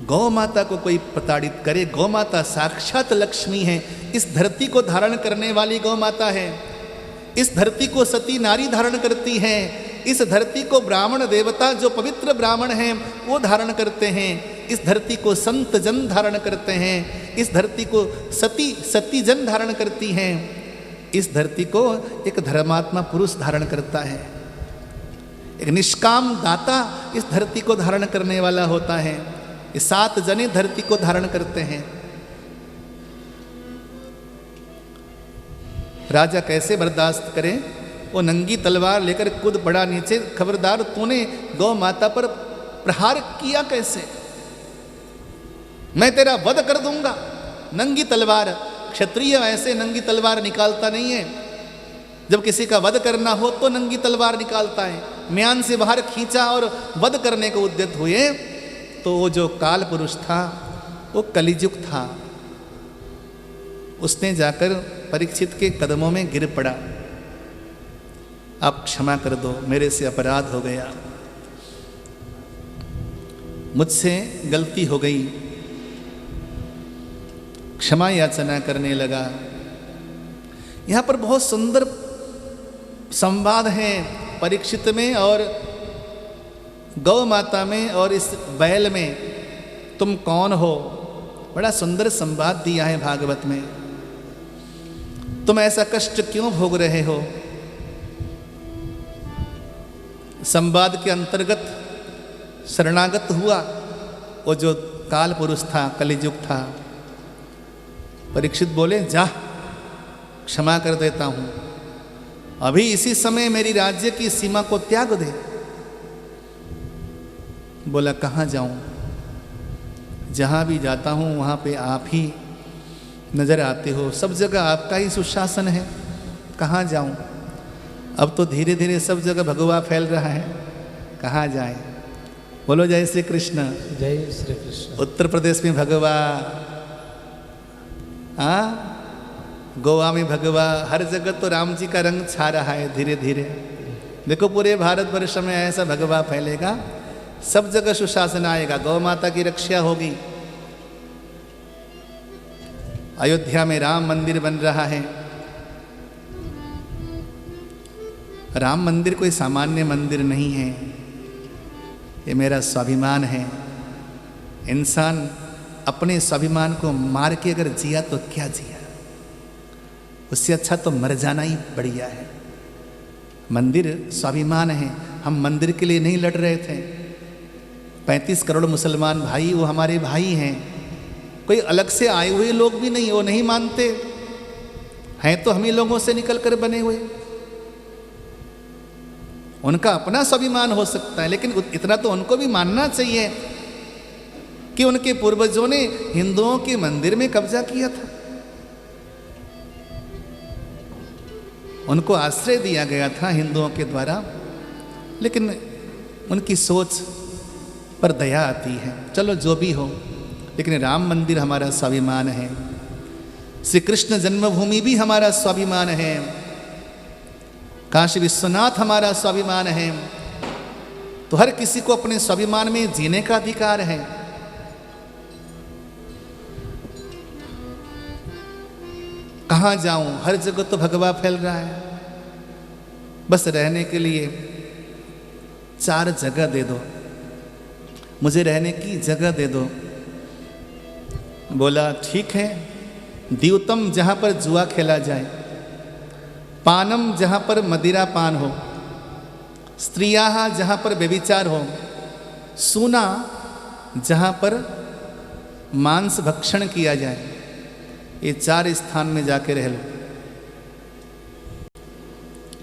गौ माता को कोई प्रताड़ित करे। गौ माता साक्षात लक्ष्मी है, इस धरती को धारण करने वाली गौ माता है। इस धरती को सती नारी धारण करती है। इस धरती को ब्राह्मण देवता जो पवित्र ब्राह्मण हैं वो धारण करते हैं। इस धरती को संत जन धारण करते हैं। इस धरती को सती जन धारण करती हैं। इस धरती को एक धर्मात्मा पुरुष धारण करता है। एक निष्काम दाता इस धरती को धारण करने वाला होता है। ये 7 जने धरती को धारण करते हैं। राजा कैसे बर्दाश्त करे? वो नंगी तलवार लेकर कूद पड़ा नीचे। खबरदार, तूने गौ माता पर प्रहार किया कैसे? मैं तेरा वध कर दूंगा। नंगी तलवार, क्षत्रिय ऐसे नंगी तलवार निकालता नहीं है। जब किसी का वध करना हो तो नंगी तलवार निकालता है। म्यान से बाहर खींचा और वध करने को उद्यत हुए तो वो जो काल पुरुष था वो कलिजुग था। उसने जाकर परीक्षित के कदमों में गिर पड़ा। आप क्षमा कर दो, मेरे से अपराध हो गया, मुझसे गलती हो गई। क्षमा याचना करने लगा। यहाँ पर बहुत सुंदर संवाद है परीक्षित में और गौ माता में और इस बैल में। तुम कौन हो? बड़ा सुंदर संवाद दिया है भागवत में। तुम ऐसा कष्ट क्यों भोग रहे हो? संवाद के अंतर्गत शरणागत हुआ वो जो काल पुरुष था, कलिजुग था। परीक्षित बोले, जा, क्षमा कर देता हूं, अभी इसी समय मेरी राज्य की सीमा को त्याग दे। बोला, कहाँ जाऊं? जहां भी जाता हूं वहां पे आप ही नजर आते हो, सब जगह आपका ही सुशासन है, कहाँ जाऊं? अब तो धीरे धीरे सब जगह भगवा फैल रहा है, कहाँ जाए? बोलो जय श्री कृष्ण। जय श्री कृष्ण। उत्तर प्रदेश में भगवा, गोवा में भगवा, हर जगह तो राम जी का रंग छा रहा है धीरे धीरे। देखो पूरे भारतवर्ष में ऐसा भगवा फैलेगा सब जगह सुशासन आएगा, गौ माता की रक्षा होगी। अयोध्या में राम मंदिर बन रहा है। राम मंदिर कोई सामान्य मंदिर नहीं है, ये मेरा स्वाभिमान है। इंसान अपने स्वाभिमान को मार के अगर जिया तो क्या जिया, उससे अच्छा तो मर जाना ही बढ़िया है। मंदिर स्वाभिमान है, हम मंदिर के लिए नहीं लड़ रहे थे। 35 करोड़ मुसलमान भाई, वो हमारे भाई हैं, कोई अलग से आए हुए लोग भी नहीं, वो नहीं मानते हैं तो हम ही लोगों से निकल कर बने हुए। उनका अपना स्वाभिमान हो सकता है, लेकिन इतना तो उनको भी मानना चाहिए कि उनके पूर्वजों ने हिंदुओं के मंदिर में कब्जा किया था, उनको आश्रय दिया गया था हिंदुओं के द्वारा, लेकिन उनकी सोच पर दया आती है। चलो जो भी हो, लेकिन राम मंदिर हमारा स्वाभिमान है, श्री कृष्ण जन्मभूमि भी हमारा स्वाभिमान है, काशी विश्वनाथ हमारा स्वाभिमान है। तो हर किसी को अपने स्वाभिमान में जीने का अधिकार है। कहाँ जाऊं, हर जगह तो भगवा फैल रहा है। बस रहने के लिए 4 जगह दे दो, मुझे रहने की जगह दे दो। बोला ठीक है, द्यूतम जहाँ पर जुआ खेला जाए, पानम जहाँ पर मदिरा पान हो, स्त्रियाः जहाँ पर व्यभिचार हो, सूना जहाँ पर मांस भक्षण किया जाए, ये 4 स्थान में जाके रह लो।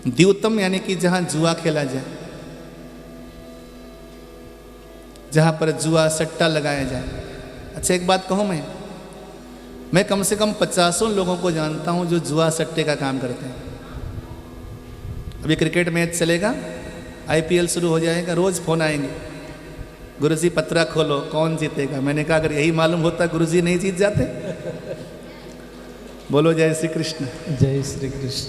द्यूतम यानी कि जहाँ जुआ खेला जाए, जहाँ पर जुआ सट्टा लगाया जाए। अच्छा एक बात कहूँ, मैं कम से कम 50 लोगों को जानता हूँ जो जुआ सट्टे का काम करते हैं। अभी क्रिकेट मैच चलेगा, IPL शुरू हो जाएगा, रोज़ फ़ोन आएंगे, गुरुजी पत्रा खोलो कौन जीतेगा। मैंने कहा अगर यही मालूम होता गुरुजी नहीं जीत जाते। बोलो जय श्री कृष्ण। जय श्री कृष्ण।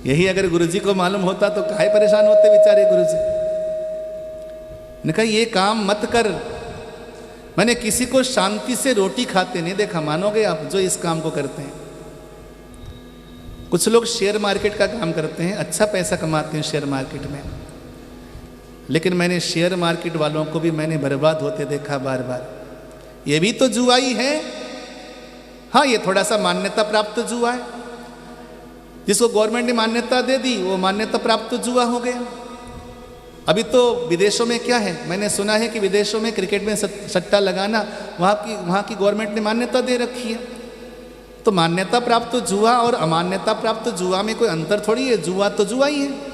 यही अगर गुरुजी को मालूम होता तो काहे परेशान होते बेचारे गुरुजी। ने कहा ये काम मत कर। मैंने किसी को शांति से रोटी खाते नहीं देखा, मानोगे आप, जो इस काम को करते हैं। कुछ लोग शेयर मार्केट का काम करते हैं, अच्छा पैसा कमाते हैं शेयर मार्केट में, लेकिन मैंने शेयर मार्केट वालों को भी मैंने बर्बाद होते देखा बार बार। ये भी तो जुआ ही है। हाँ, ये थोड़ा सा मान्यता प्राप्त जुआ है, जिसको गवर्नमेंट ने मान्यता दे दी वो मान्यता प्राप्त जुआ हो गया। अभी तो विदेशों में क्या है, मैंने सुना है कि विदेशों में क्रिकेट में सट्टा लगाना वहाँ की गवर्नमेंट ने मान्यता दे रखी है। तो मान्यता प्राप्त जुआ और अमान्यता प्राप्त जुआ में कोई अंतर थोड़ी है, जुआ तो जुआ ही है।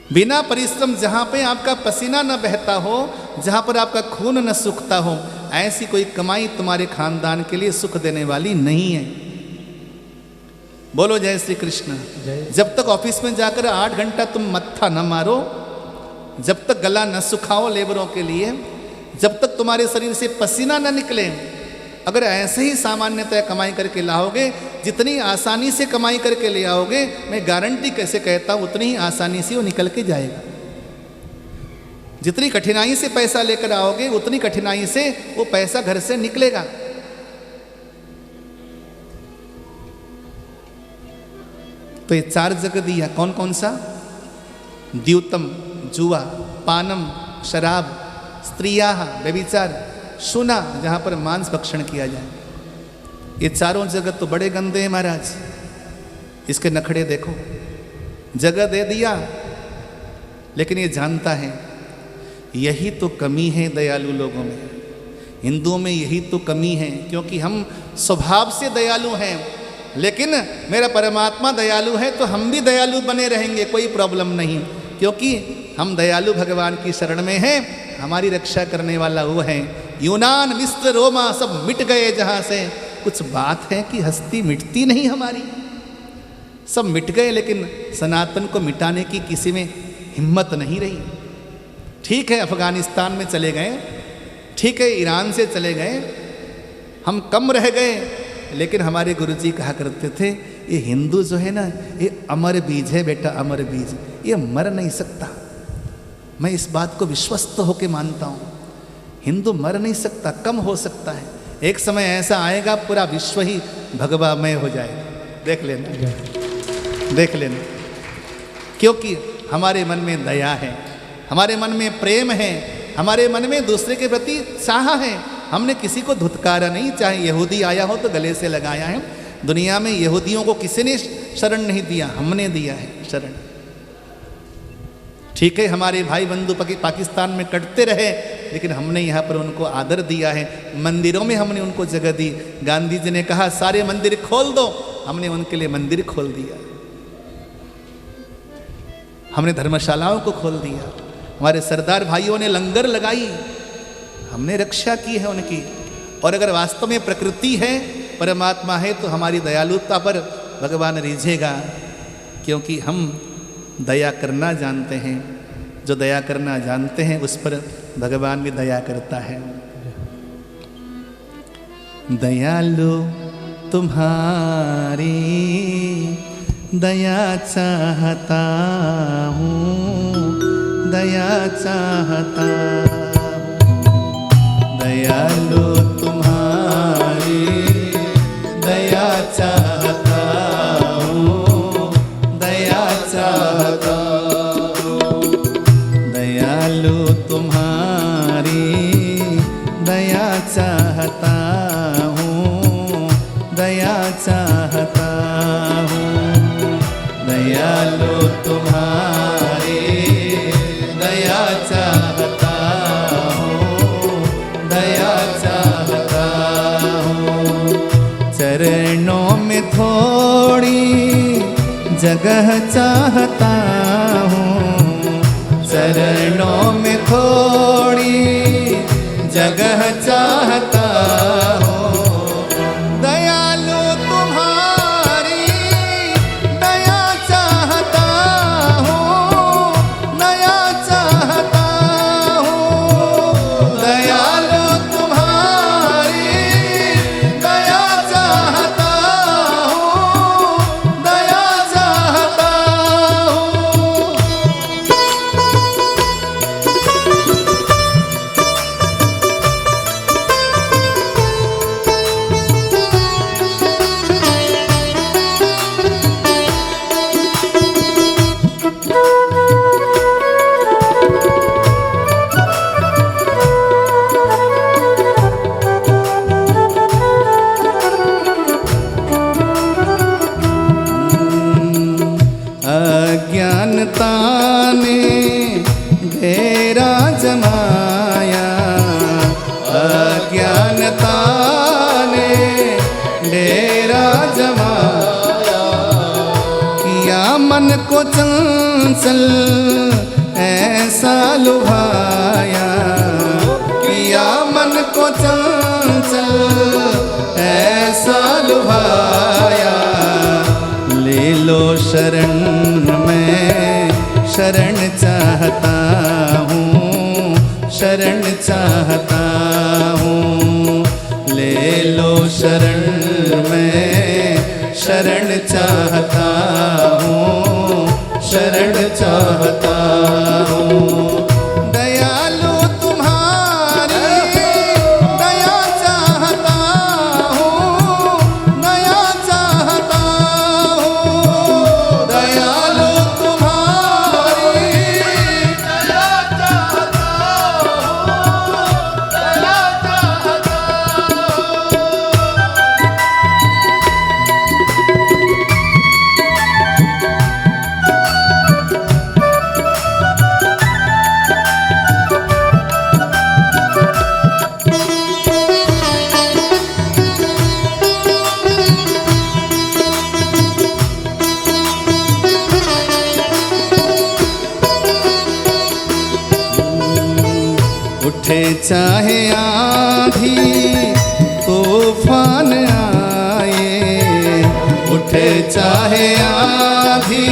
बिना परिश्रम, जहाँ पे आपका पसीना न बहता हो, जहाँ पर आपका खून न सूखता हो, ऐसी कोई कमाई तुम्हारे खानदान के लिए सुख देने वाली नहीं है। बोलो जय श्री कृष्ण। जब तक ऑफिस में जाकर 8 घंटा तुम मत्था न मारो, जब तक गला न सुखाओ लेबरों के लिए, जब तक तुम्हारे शरीर से पसीना न निकले, अगर ऐसे ही सामान्यतः कमाई करके लाओगे, जितनी आसानी से कमाई करके ले आओगे, मैं गारंटी कैसे कहता हूँ उतनी ही आसानी से वो निकल के जाएगा। जितनी कठिनाई से पैसा लेकर आओगे उतनी कठिनाई से वो पैसा घर से निकलेगा। तो ये 4 जगह दिया, कौन कौन सा? द्यूतम जुआ, पानम शराब, स्त्रियाः व्यभिचार, सुना जहाँ पर मांस भक्षण किया जाए। ये चारों जगह तो बड़े गंदे हैं महाराज, इसके नखड़े देखो। जगह दे दिया, लेकिन ये जानता है यही तो कमी है दयालु लोगों में, हिंदुओं में यही तो कमी है, क्योंकि हम स्वभाव से दयालु हैं। लेकिन मेरा परमात्मा दयालु है तो हम भी दयालु बने रहेंगे, कोई प्रॉब्लम नहीं, क्योंकि हम दयालु भगवान की शरण में हैं। हमारी रक्षा करने वाला वो है। यूनान मिस्र रोमा सब मिट गए जहाँ से। कुछ बात है कि हस्ती मिटती नहीं हमारी, सब मिट गए, लेकिन सनातन को मिटाने की किसी में हिम्मत नहीं रही। ठीक है अफगानिस्तान में चले गए, ठीक है ईरान से चले गए, हम कम रह गए, लेकिन हमारे गुरुजी कहा करते थे ये हिंदू जो है ना, ये अमर बीज है बेटा, अमर बीज, ये मर नहीं सकता। मैं इस बात को विश्वस्त होकर मानता हूँ, हिंदू मर नहीं सकता, कम हो सकता है। एक समय ऐसा आएगा पूरा विश्व ही भगवामय हो जाएगा। देख लेना, देख लेना। क्योंकि हमारे मन में दया है, हमारे मन में प्रेम है, हमारे मन में दूसरे के प्रति चाह है। हमने किसी को धुतकारा नहीं, चाहे यहूदी आया हो तो गले से लगाया है। दुनिया में यहूदियों को किसी ने शरण नहीं दिया, हमने दिया है शरण। ठीक है, हमारे भाई बंधु पाकिस्तान में कटते रहे, लेकिन हमने यहाँ पर उनको आदर दिया है। मंदिरों में हमने उनको जगह दी। गांधी जी ने कहा सारे मंदिर खोल दो, हमने उनके लिए मंदिर खोल दिया। हमने धर्मशालाओं को खोल दिया। हमारे सरदार भाइयों ने लंगर लगाई, हमने रक्षा की है उनकी। और अगर वास्तव में प्रकृति है, परमात्मा है, तो हमारी दयालुता पर भगवान रिझेगा, क्योंकि हम दया करना जानते हैं। जो दया करना जानते हैं उस पर भगवान भी दया करता है। दयालु तुम्हारी दया चाहता हूँ, दया चाहता हूँ। दयालु तुम्हारी दया चाहता हूँ, दया चाहता हूँ। दयालु तुम्हारी दया चाहता हूँ, दया चाहता हूँ। दयालु तुम्हारी दया चाहता हूँ, दया चाहता हूँ। चरणों में थोड़ी जगह चाहता हूँ, चरणों में थोड़ी जगह चाहता हूँ। दयालु तुम्हारी दया चाहता हूँ, दया चाहता हूँ। दयालु तुम्हारी दया चाहता हूँ, दया चाहता हूँ। अज्ञानता ने घेरा जमाया, अज्ञानता ने डेरा जमाया। किया मन को चंचल ऐसा लुभाया, किया मन को चंचल ऐसा लुभाया। ले लो शरण में शरण चाहता हूँ, शरण चाहता हूँ। ले लो शरण में शरण चाहता हूँ, शरण चाहता हूँ। दयालु तुम्हारी दया चाहता हूँ, दया चाहता हूँ। दयालु तुम्हारी दया चाहता हूँ, दया चाहता हूँ। उठे चाहे आधी तूफान आए, उठे चाहे आधी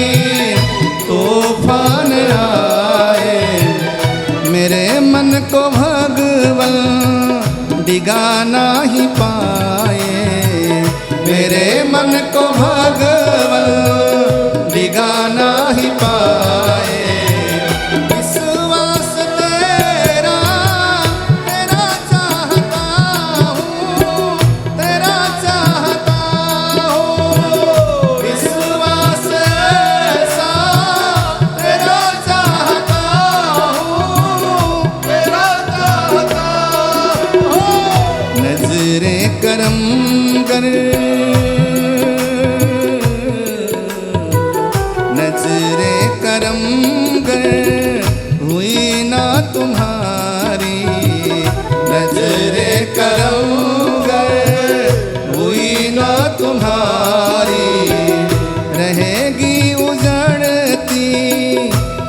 तूफान आए। मेरे मन को भगवन डिगा नहीं पाए, मेरे मन को भगवन डिगा नहीं पाए। विश्वास करम गर हुई ना तुम्हारी, नजरे करम गर हुई ना तुम्हारी, रहेगी उजड़ती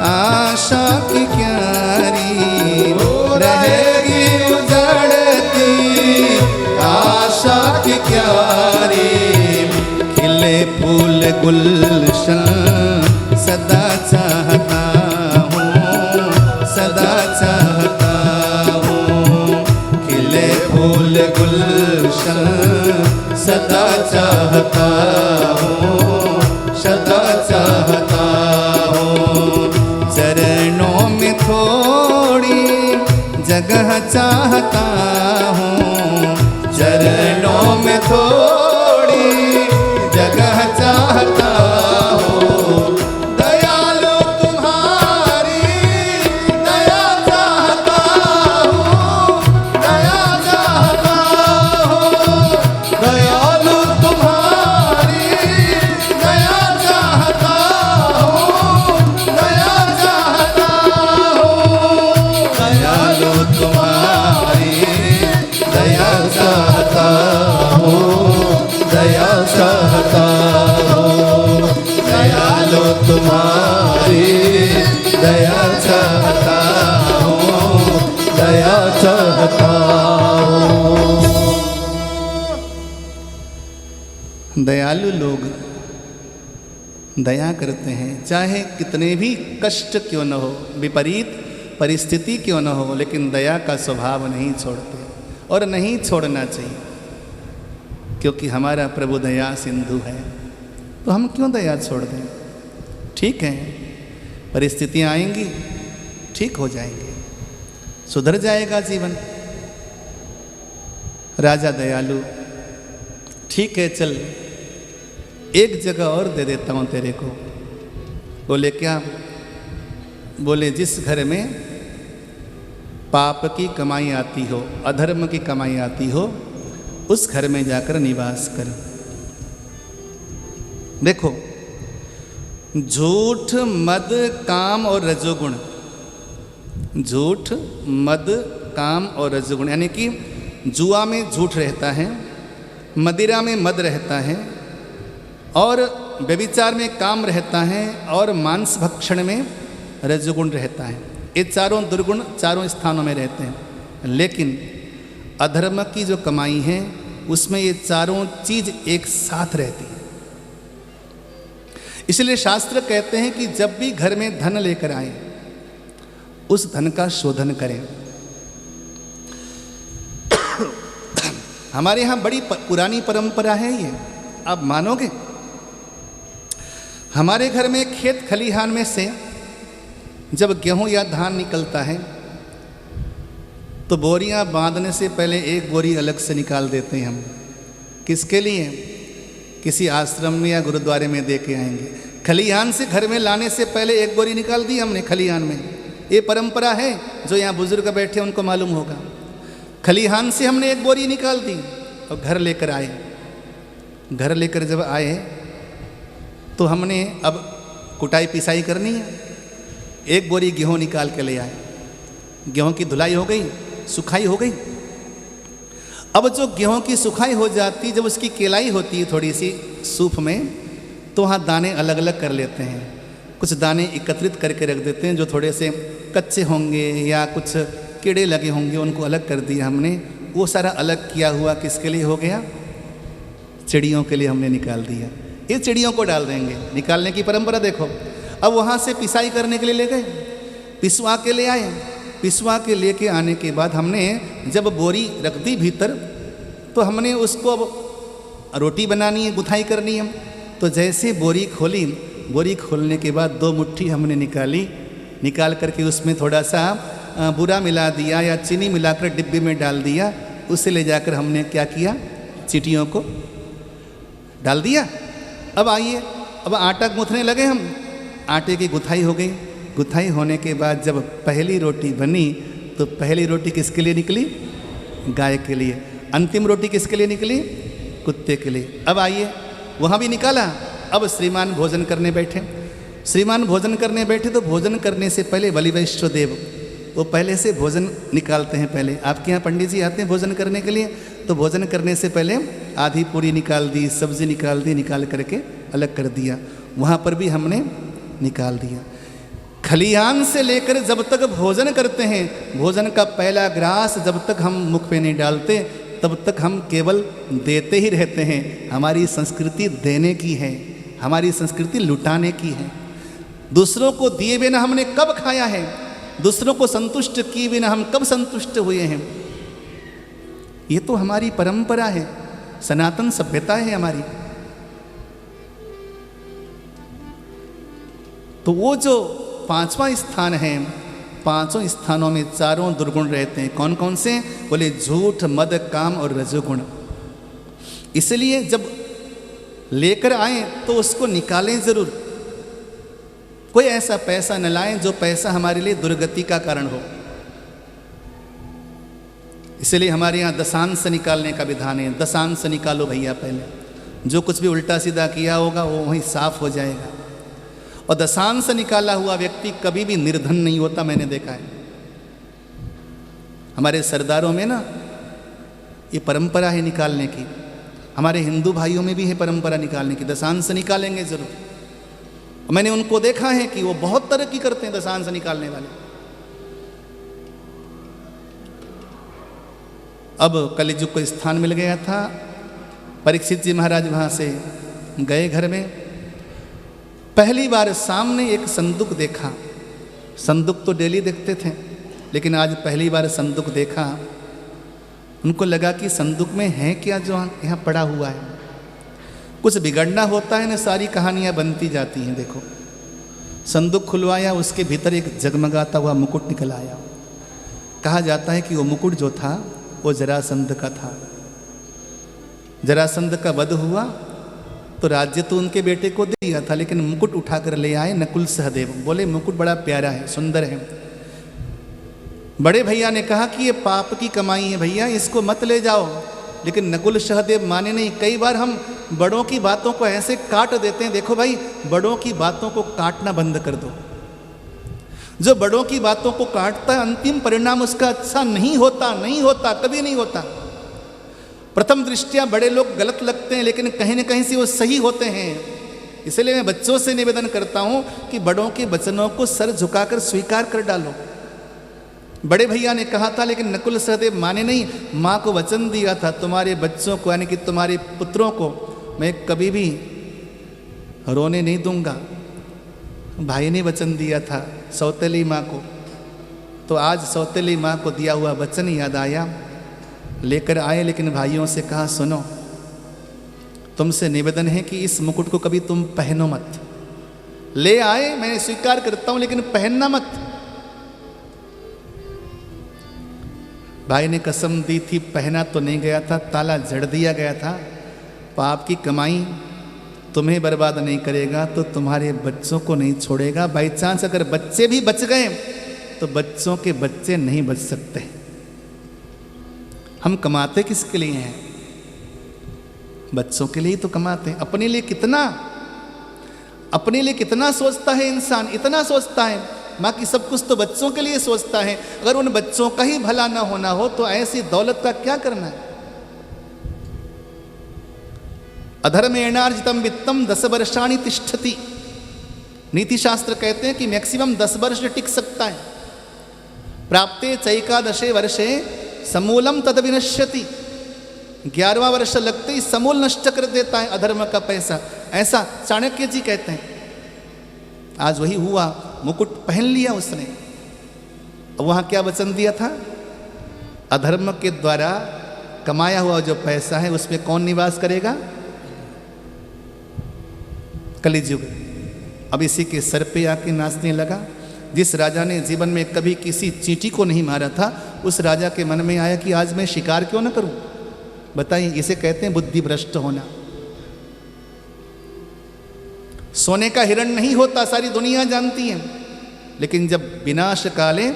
आशा की क्यारी, रहेगी उजड़ती आशा की क्यारी, खिले फूल गुलशन सदा चाहता हूँ, सदा चाहता हूँ, खिले फूल गुलशन सदा चाहता हूँ, सदा चाहता हूँ, चरणों में थोड़ी जगह चाहता हूँ, चरणों में थोड़ी जगह चाहता हूँ, दयालु तुम्हारी दया चाहता हूँ, दया चाहता हूँ, दयालु तुम्हारी दया चाहता हूँ, दया चाहता हूँ, दयालु तुम्हारी दया चाहता हूँ, दया चाहता हूँ, दयालु तुम्हारी दया चाहता हूँ, दया चाहता हूँ। दयालु लोग दया करते हैं, चाहे कितने भी कष्ट क्यों न हो, विपरीत परिस्थिति क्यों न हो, लेकिन दया का स्वभाव नहीं छोड़ते और नहीं छोड़ना चाहिए, क्योंकि हमारा प्रभु दया सिंधु है। तो हम क्यों दया छोड़ दें? ठीक है, परिस्थितियां आएंगी, ठीक हो जाएंगे, सुधर जाएगा जीवन। राजा दयालु, ठीक है चल एक जगह और दे देता हूँ तेरे को। बोले क्या? बोले जिस घर में पाप की कमाई आती हो, अधर्म की कमाई आती हो, उस घर में जाकर निवास कर। देखो, झूठ, मद, काम और रजोगुण, झूठ, मद, काम और रजोगुण, यानी कि जुआ में झूठ रहता है, मदिरा में मद रहता है, और व्यभिचार में काम रहता है, और मांस भक्षण में रजोगुण रहता है। ये चारों दुर्गुण चारों स्थानों में रहते हैं। लेकिन अधर्म की जो कमाई है उसमें ये चारों चीज एक साथ रहती है। इसलिए शास्त्र कहते हैं कि जब भी घर में धन लेकर आए, उस धन का शोधन करें। हमारे यहाँ बड़ी पुरानी परंपरा है ये, आप मानोगे? हमारे घर में खेत खलिहान में से जब गेहूं या धान निकलता है तो बोरियां बांधने से पहले एक बोरी अलग से निकाल देते हैं हम। किसके लिए? किसी आश्रम में या गुरुद्वारे में दे के आएंगे। खलिहान से घर में लाने से पहले एक बोरी निकाल दी हमने खलिहान में। ये परंपरा है, जो यहाँ बुजुर्ग बैठे उनको मालूम होगा। खलिहान से हमने एक बोरी निकाल दी और घर लेकर आए। घर लेकर जब आए तो हमने अब कुटाई पिसाई करनी है। एक बोरी गेहूँ निकाल के ले आए। गेहूँ की धुलाई हो गई, सुखाई हो गई। अब जो गेहूँ की सुखाई हो जाती, जब उसकी केलाई होती है थोड़ी सी सूप में, तो वहाँ दाने अलग अलग कर लेते हैं। कुछ दाने एकत्रित करके रख देते हैं, जो थोड़े से कच्चे होंगे या कुछ कीड़े लगे होंगे, उनको अलग कर दिया हमने। वो सारा अलग किया हुआ किसके लिए हो गया? चिड़ियों के लिए हमने निकाल दिया। ये चिड़ियों को डाल देंगे। निकालने की परंपरा देखो। अब वहाँ से पिसाई करने के लिए ले गए, पिसवा के ले आए। पिसवा के लेके आने के बाद हमने जब बोरी रख दी भीतर, तो हमने उसको अब रोटी बनानी है, गुथाई करनी है। तो जैसे बोरी खोली, बोरी खोलने के बाद 2 मुट्ठी हमने निकाली। निकाल करके उसमें थोड़ा सा बुरा मिला दिया या चीनी मिलाकर डिब्बे में डाल दिया। उसे ले जाकर हमने क्या किया? चींटियों को डाल दिया। अब आइए, अब आटा गूँथने लगे हम। आटे की गुथाई हो गई। गुथाई होने के बाद जब पहली रोटी बनी, तो पहली रोटी किसके लिए निकली? गाय के लिए। अंतिम रोटी किसके लिए निकली? कुत्ते के लिए। अब आइए, वहाँ भी निकाला। अब श्रीमान भोजन करने बैठे। श्रीमान भोजन करने बैठे तो भोजन करने से पहले बलि वैश्व देव वो पहले से भोजन निकालते हैं। पहले आपके यहाँ पंडित जी आते हैं भोजन करने के लिए, तो भोजन करने से पहले आधी पूरी निकाल दी, सब्जी निकाल दी, निकाल करके अलग कर दिया। वहाँ पर भी हमने निकाल दिया। खलिहान से लेकर जब तक भोजन करते हैं, भोजन का पहला ग्रास जब तक हम मुख पे नहीं डालते तब तक हम केवल देते ही रहते हैं। हमारी संस्कृति देने की है, हमारी संस्कृति लुटाने की है। दूसरों को दिए बिना हमने कब खाया है? दूसरों को संतुष्ट किए बिना हम कब संतुष्ट हुए हैं? ये तो हमारी परंपरा है, सनातन सभ्यता है हमारी। तो वो जो 5वां स्थान है, 5 स्थानों में 4 दुर्गुण रहते हैं। कौन कौन से? बोले झूठ, मद, काम और रजोगुण। इसलिए जब लेकर आए तो उसको निकालें जरूर। कोई ऐसा पैसा न लाएं जो पैसा हमारे लिए दुर्गति का कारण हो। इसलिए हमारे यहाँ दशांश निकालने का विधान है। दशांश निकालो भैया पहले। जो कुछ भी उल्टा सीधा किया होगा वो वहीं साफ हो जाएगा। और दशांश निकाला हुआ व्यक्ति कभी भी निर्धन नहीं होता, मैंने देखा है। हमारे सरदारों में ना ये परंपरा है निकालने की। हमारे हिंदू भाइयों में भी है परंपरा निकालने की। दशांश निकालेंगे जरूर। मैंने उनको देखा है कि वो बहुत तरक्की करते हैं दशांश निकालने वाले। अब कलिजुग को स्थान मिल गया था। परीक्षित जी महाराज वहाँ से गए घर में। पहली बार सामने एक संदूक देखा। संदूक तो डेली देखते थे, लेकिन आज पहली बार संदूक देखा। उनको लगा कि संदूक में है क्या जो यहाँ पड़ा हुआ है। कुछ बिगड़ना होता है ना, सारी कहानियाँ बनती जाती हैं। देखो, संदूक खुलवाया, उसके भीतर एक जगमगाता हुआ मुकुट निकल आया। कहा जाता है कि वो मुकुट जो था वो जरासंध का था। जरासंध का वध हुआ तो राज्य तो उनके बेटे को दे दिया था, लेकिन मुकुट उठाकर ले आए नकुल सहदेव। बोले मुकुट बड़ा प्यारा है, सुंदर है। बड़े भैया ने कहा कि ये पाप की कमाई है भैया, इसको मत ले जाओ। लेकिन नकुल सहदेव माने नहीं। कई बार हम बड़ों की बातों को ऐसे काट देते हैं। देखो भाई, बड़ों की बातों को काटना बंद कर दो। जो बड़ों की बातों को काटता है अंतिम परिणाम उसका अच्छा नहीं होता, नहीं होता, कभी नहीं होता। प्रथम दृष्टया बड़े लोग गलत लगते हैं, लेकिन कहीं न कहीं से वो सही होते हैं। इसलिए मैं बच्चों से निवेदन करता हूं कि बड़ों के वचनों को सर झुकाकर स्वीकार कर डालो। बड़े भैया ने कहा था, लेकिन नकुल सहदेव माने नहीं। माँ को वचन दिया था, तुम्हारे बच्चों को यानी कि तुम्हारे पुत्रों को मैं कभी भी रोने नहीं दूंगा। भाई ने वचन दिया था सौतेली माँ को, तो आज सौतेली माँ को दिया हुआ वचन याद आया, लेकर आए। लेकिन भाइयों से कहा, सुनो, तुमसे निवेदन है कि इस मुकुट को कभी तुम पहनो मत। ले आए, मैं स्वीकार करता हूं, लेकिन पहनना मत। भाई ने कसम दी थी, पहना तो नहीं गया था, ताला जड़ दिया गया था। पाप की कमाई तुम्हें बर्बाद नहीं करेगा तो तुम्हारे बच्चों को नहीं छोड़ेगा। बाई चांस अगर बच्चे भी बच गए तो बच्चों के बच्चे नहीं बच सकते। हम कमाते किसके लिए हैं? बच्चों के लिए तो कमाते हैं। अपने लिए कितना, अपने लिए कितना सोचता है इंसान, इतना सोचता है। बाकी सब कुछ तो बच्चों के लिए सोचता है। अगर उन बच्चों का ही भला ना होना हो तो ऐसी दौलत का क्या करना है? अधर्मेणार्जितम वित्तम 10 वर्षाणि तिष्ठति। नीति शास्त्र कहते हैं कि मैक्सिमम 10 वर्ष टिक सकता है। प्राप्ते चैकादशे वर्षे समूलम तद विनश्यति। 11वां वर्ष लगते ही समूल नष्ट कर देता है अधर्म का पैसा। ऐसा चाणक्य जी कहते हैं। आज वही हुआ, मुकुट पहन लिया उसने। वहां क्या वचन दिया था? अधर्म के द्वारा कमाया हुआ जो पैसा है उसमें कौन निवास करेगा? कलिजुग अब इसी के सर पे आके नाचने लगा। जिस राजा ने जीवन में कभी किसी चींटी को नहीं मारा था, उस राजा के मन में आया कि आज मैं शिकार क्यों ना करूं। बताइए, इसे कहते हैं बुद्धि भ्रष्ट होना। सोने का हिरण नहीं होता, सारी दुनिया जानती है। लेकिन जब विनाश काले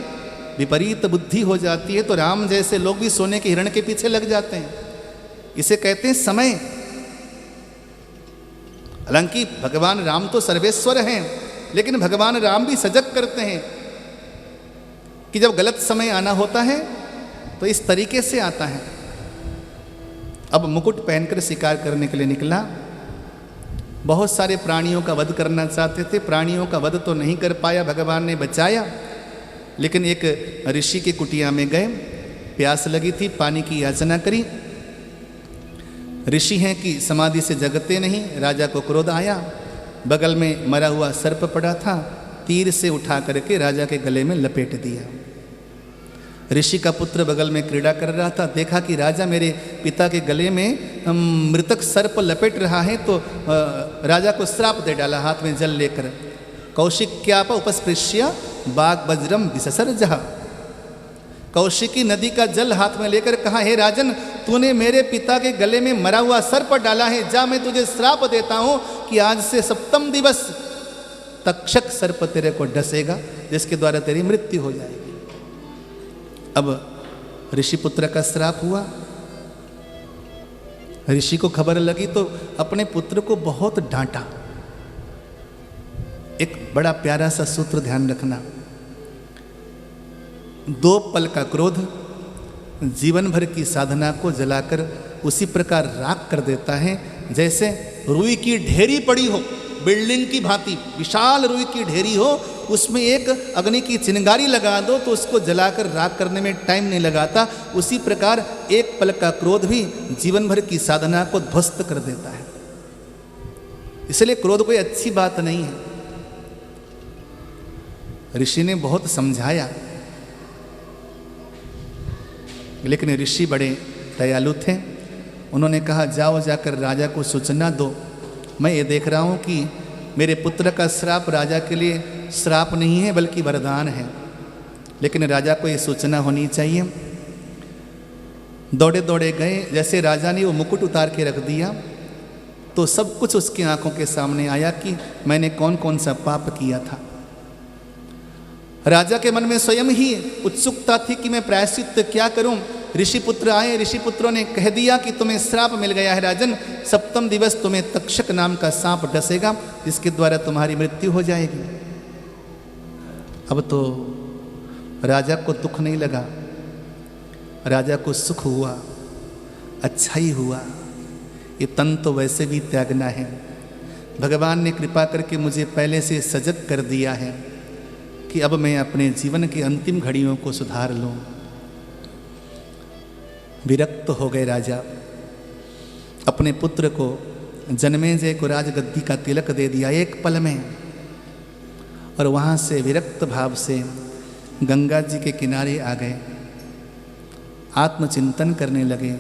विपरीत बुद्धि हो जाती है तो राम जैसे लोग भी सोने के हिरण के पीछे लग जाते हैं। इसे कहते हैं समय। हालांकि भगवान राम तो सर्वेश्वर हैं, लेकिन भगवान राम भी सजग करते हैं कि जब गलत समय आना होता है तो इस तरीके से आता है। अब मुकुट पहनकर शिकार करने के लिए निकला। बहुत सारे प्राणियों का वध करना चाहते थे, प्राणियों का वध तो नहीं कर पाया, भगवान ने बचाया। लेकिन एक ऋषि की कुटिया में गए, प्यास लगी थी, पानी की याचना करी। ऋषि हैं कि समाधि से जगते नहीं। राजा को क्रोध आया, बगल में मरा हुआ सर्प पड़ा था, तीर से उठा करके राजा के गले में लपेट दिया। ऋषि का पुत्र बगल में क्रीड़ा कर रहा था, देखा कि राजा मेरे पिता के गले में मृतक सर्प लपेट रहा है, तो राजा को श्राप दे डाला हाथ में जल लेकर। कौशिक्याप उपस्पृश्य बाग वज्रम विससर्जः। कौशिकी नदी का जल हाथ में लेकर कहा, हे राजन, तूने मेरे पिता के गले में मरा हुआ सर्प डाला है, जा मैं तुझे श्राप देता हूं कि आज से 7वें दिवस तक्षक सर्प तेरे को डसेगा, जिसके द्वारा तेरी मृत्यु हो जाएगी। अब ऋषि पुत्र का श्राप हुआ। ऋषि को खबर लगी तो अपने पुत्र को बहुत डांटा। एक बड़ा प्यारा सा सूत्र ध्यान रखना, 2 पल का क्रोध जीवन भर की साधना को जलाकर उसी प्रकार राख कर देता है, जैसे रुई की ढेरी पड़ी हो, बिल्डिंग की भांति विशाल रुई की ढेरी हो, उसमें एक अग्नि की चिंगारी लगा दो तो उसको जलाकर राख करने में टाइम नहीं लगाता। उसी प्रकार एक पल का क्रोध भी जीवन भर की साधना को ध्वस्त कर देता है। इसलिए क्रोध कोई अच्छी बात नहीं है। ऋषि ने बहुत समझाया, लेकिन ऋषि बड़े दयालु थे। उन्होंने कहा, जाओ जाकर राजा को सूचना दो, मैं ये देख रहा हूँ कि मेरे पुत्र का श्राप राजा के लिए श्राप नहीं है बल्कि वरदान है, लेकिन राजा को ये सूचना होनी चाहिए। दौड़े दौड़े गए, जैसे राजा ने वो मुकुट उतार के रख दिया तो सब कुछ उसकी आंखों के सामने आया कि मैंने कौन कौन सा पाप किया था। राजा के मन में स्वयं ही उत्सुकता थी कि मैं प्रायश्चित क्या करूं। ऋषि पुत्र आए, ऋषि पुत्रों ने कह दिया कि तुम्हें श्राप मिल गया है राजन, 7वें दिवस तुम्हें तक्षक नाम का सांप डसेगा, जिसके द्वारा तुम्हारी मृत्यु हो जाएगी। अब तो राजा को दुख नहीं लगा, राजा को सुख हुआ, अच्छा ही हुआ। ये तन तो वैसे भी त्यागना है, भगवान ने कृपा करके मुझे पहले से सजग कर दिया है कि अब मैं अपने जीवन की अंतिम घड़ियों को सुधार लूं। विरक्त हो गए राजा, अपने पुत्र को जन्मेजय को राजगद्दी का तिलक दे दिया एक पल में, और वहाँ से विरक्त भाव से गंगा जी के किनारे आ गए, आत्मचिंतन करने लगे।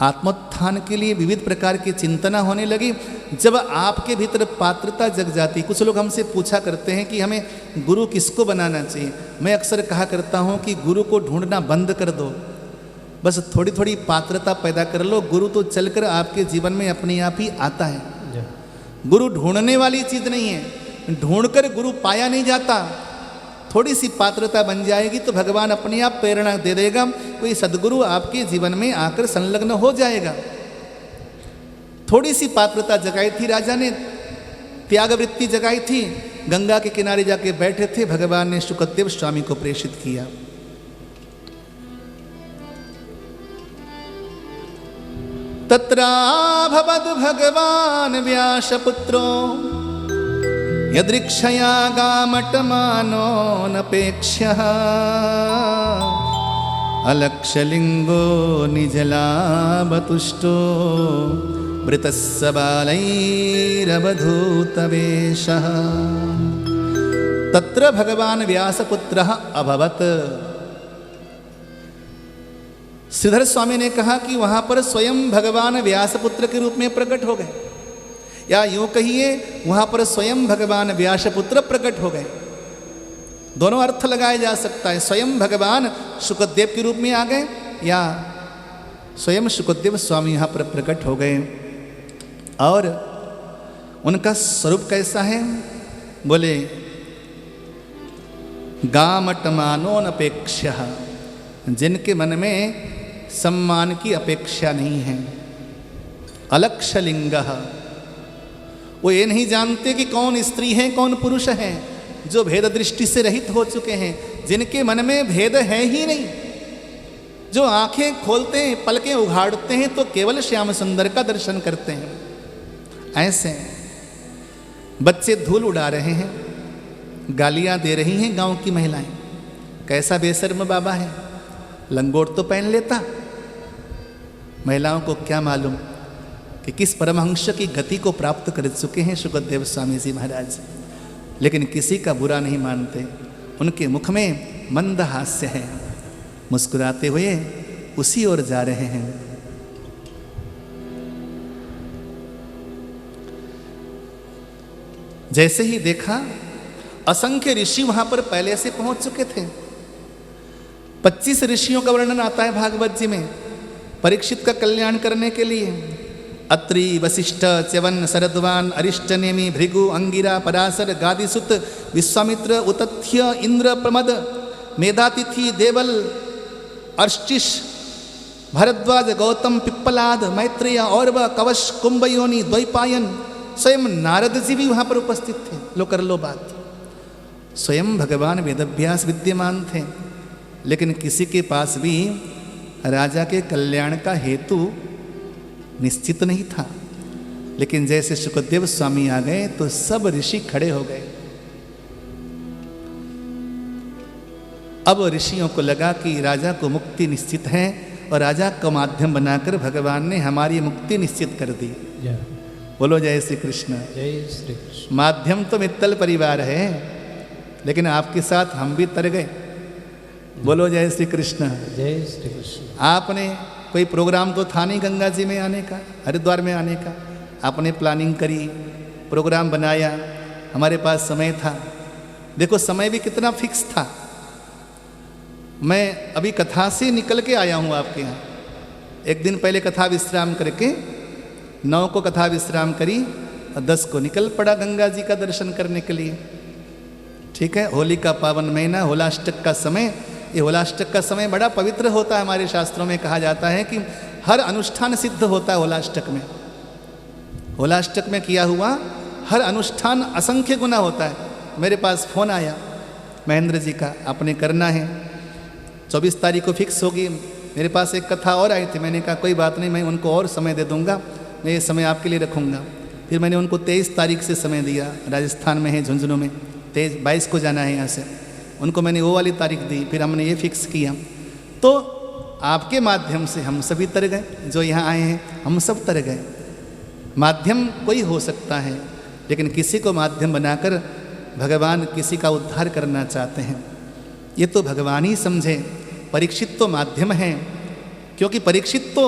आत्मोत्थान के लिए विविध प्रकार की चिंतना होने लगी। जब आपके भीतर पात्रता जग जाती, कुछ लोग हमसे पूछा करते हैं कि हमें गुरु किसको बनाना चाहिए। मैं अक्सर कहा करता हूँ कि गुरु को ढूंढना बंद कर दो, बस थोड़ी थोड़ी पात्रता पैदा कर लो, गुरु तो चलकर आपके जीवन में अपने आप ही आता है। गुरु ढूंढने वाली चीज़ नहीं है, ढूंढकर गुरु पाया नहीं जाता। थोड़ी सी पात्रता बन जाएगी तो भगवान अपने आप प्रेरणा दे देगा, कोई सद्गुरु आपके जीवन में आकर संलग्न हो जाएगा। थोड़ी सी पात्रता जगाई थी राजा ने, त्यागवृत्ति जगाई थी, गंगा के किनारे जाके बैठे थे। भगवान ने शुकदेव स्वामी को प्रेषित किया। तत्राभवद भगवान व्यासपुत्रो यदृक्षया गामटमानो नपेक्ष्यः अलक्षलिंगो निजलाभतुष्टो मृतस्य बालैरवधूतवेशः। तत्र भगवान व्यासपुत्रः अभवत्। श्रीधर स्वामी ने कहा कि वहां पर स्वयं भगवान व्यासपुत्र के रूप में प्रकट हो गए, या यूं कहिए वहां पर स्वयं भगवान व्यासपुत्र प्रकट हो गए। दोनों अर्थ लगाया जा सकता है, स्वयं भगवान शुकदेव के रूप में आ गए या स्वयं शुकदेव स्वामी यहाँ पर प्रकट हो गए। और उनका स्वरूप कैसा है? बोले गामटमानोनपेक्ष्यः, जिनके मन में सम्मान की अपेक्षा नहीं है। अलक्षलिंगः, वो ये नहीं जानते कि कौन स्त्री है कौन पुरुष है, जो भेद दृष्टि से रहित हो चुके हैं, जिनके मन में भेद है ही नहीं, जो आंखें खोलते हैं पलकें उघाड़ते हैं तो केवल श्याम सुंदर का दर्शन करते हैं। ऐसे बच्चे धूल उड़ा रहे हैं, गालियां दे रही हैं गांव की महिलाएं, कैसा बेशर्म बाबा है, लंगोट तो पहन लेता। महिलाओं को क्या मालूम कि किस परमहंस की गति को प्राप्त कर चुके हैं शुकदेव स्वामी जी महाराज, लेकिन किसी का बुरा नहीं मानते। उनके मुख में मंद हास्य है, मुस्कुराते हुए उसी ओर जा रहे हैं। जैसे ही देखा, असंख्य ऋषि वहां पर पहले से पहुंच चुके थे। 25 ऋषियों का वर्णन आता है भागवत जी में परीक्षित का कल्याण करने के लिए। अत्रि, वशिष्ठ, च्यवन, शरद्वान, अरिष्ट नेमि, भृगु, अंगिरा, पराशर, गादिसुत, विश्वामित्र, उतथ्य, इंद्र, प्रमद, मेधातिथि, देवल, अर्चिष, भरद्वाज, गौतम, पिप्पलाद, मैत्रेय, औरव, कवश, कुंभयोनि, द्वैपायन, स्वयं नारद जी भी वहां पर उपस्थित थे। लो कर लो बात, स्वयं भगवान वेदव्यास विद्यमान थे, लेकिन किसी के पास भी राजा के कल्याण का हेतु निश्चित नहीं था। लेकिन जैसे शुकदेव स्वामी आ गए तो सब ऋषि खड़े हो गए। अब ऋषियों को लगा कि राजा को मुक्ति निश्चित है और राजा का माध्यम बनाकर भगवान ने हमारी मुक्ति निश्चित कर दी। बोलो जय श्री कृष्ण। जय श्री कृष्ण। माध्यम तो मित्तल परिवार है, लेकिन आपके साथ हम भी तर गए। बोलो जय श्री कृष्ण। जय श्री कृष्ण। आपने कोई प्रोग्राम तो था नहीं गंगा जी में आने का, हरिद्वार में आने का, आपने प्लानिंग करी, प्रोग्राम बनाया, हमारे पास समय था। देखो समय भी कितना फिक्स था। मैं अभी कथा से निकल के आया हूँ आपके यहाँ। एक दिन पहले कथा विश्राम करके 9 को कथा विश्राम करी और 10 को निकल पड़ा गंगा जी का दर्शन करने के लिए। ठीक है, होली का पावन महीना, होलाष्टक का समय। ये होलाष्टक का समय बड़ा पवित्र होता है। हमारे शास्त्रों में कहा जाता है कि हर अनुष्ठान सिद्ध होता है होलाष्टक में। होलाष्टक में किया हुआ हर अनुष्ठान असंख्य गुना होता है। मेरे पास फ़ोन आया महेंद्र जी का, आपने करना है, 24 तारीख को फिक्स होगी। मेरे पास एक कथा और आई थी, मैंने कहा कोई बात नहीं, मैं उनको और समय दे दूंगा, मैं ये समय आपके लिए रखूंगा। फिर मैंने उनको 23 तारीख से समय दिया, राजस्थान में है झुंझुनू में, 22 को जाना है यहाँ से। उनको मैंने वो वाली तारीख दी, फिर हमने ये फिक्स किया। तो आपके माध्यम से हम सभी तर गए, जो यहाँ आए हैं हम सब तर गए। माध्यम कोई हो सकता है, लेकिन किसी को माध्यम बनाकर भगवान किसी का उद्धार करना चाहते हैं। ये तो भगवान ही समझे। परीक्षित तो माध्यम है, क्योंकि परीक्षित तो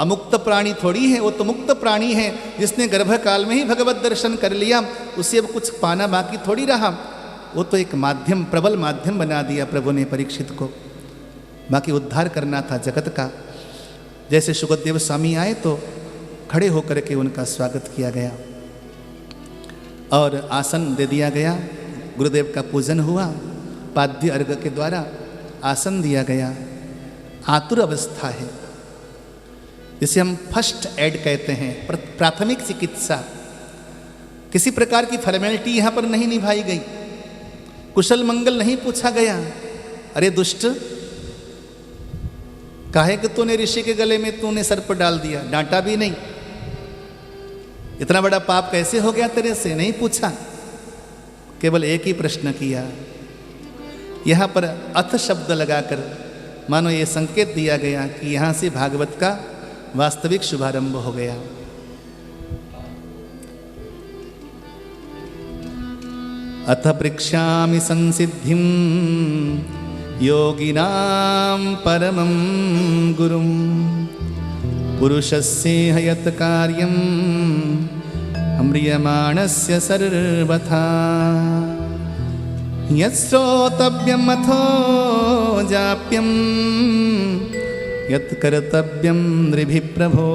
अमुक्त प्राणी थोड़ी है, वो तो मुक्त प्राणी है, जिसने गर्भकाल में ही भगवत दर्शन कर लिया, उसे अब कुछ पाना बाकी थोड़ी रहा। वो तो एक माध्यम, प्रबल माध्यम बना दिया प्रभु ने परीक्षित को। बाकी उद्धार करना था जगत का। जैसे शुकदेव स्वामी आए तो खड़े होकर के उनका स्वागत किया गया और आसन दे दिया गया। गुरुदेव का पूजन हुआ, पाद्य अर्घ के द्वारा आसन दिया गया। आतुर अवस्था है, जिसे हम फर्स्ट एड कहते हैं, प्राथमिक चिकित्सा। किसी प्रकार की फॉर्मेलिटी यहाँ पर नहीं निभाई गई, कुशल मंगल नहीं पूछा गया। अरे दुष्ट, काहे कि तूने ऋषि के गले में तूने सर्प डाल दिया, डांटा भी नहीं। इतना बड़ा पाप कैसे हो गया तेरे से, नहीं पूछा। केवल एक ही प्रश्न किया। यहाँ पर अथ शब्द लगाकर मानो ये संकेत दिया गया कि यहाँ से भागवत का वास्तविक शुभारंभ हो गया। अथ पृच्छामि संसिद्धिं योगिनां परमं गुरुं पुरुषस्य यत् कार्यं म्रियमाणस्य सर्वथा यत् श्रोतव्यम् अथो जाप्यं यत् कर्तव्यं नृभिः प्रभो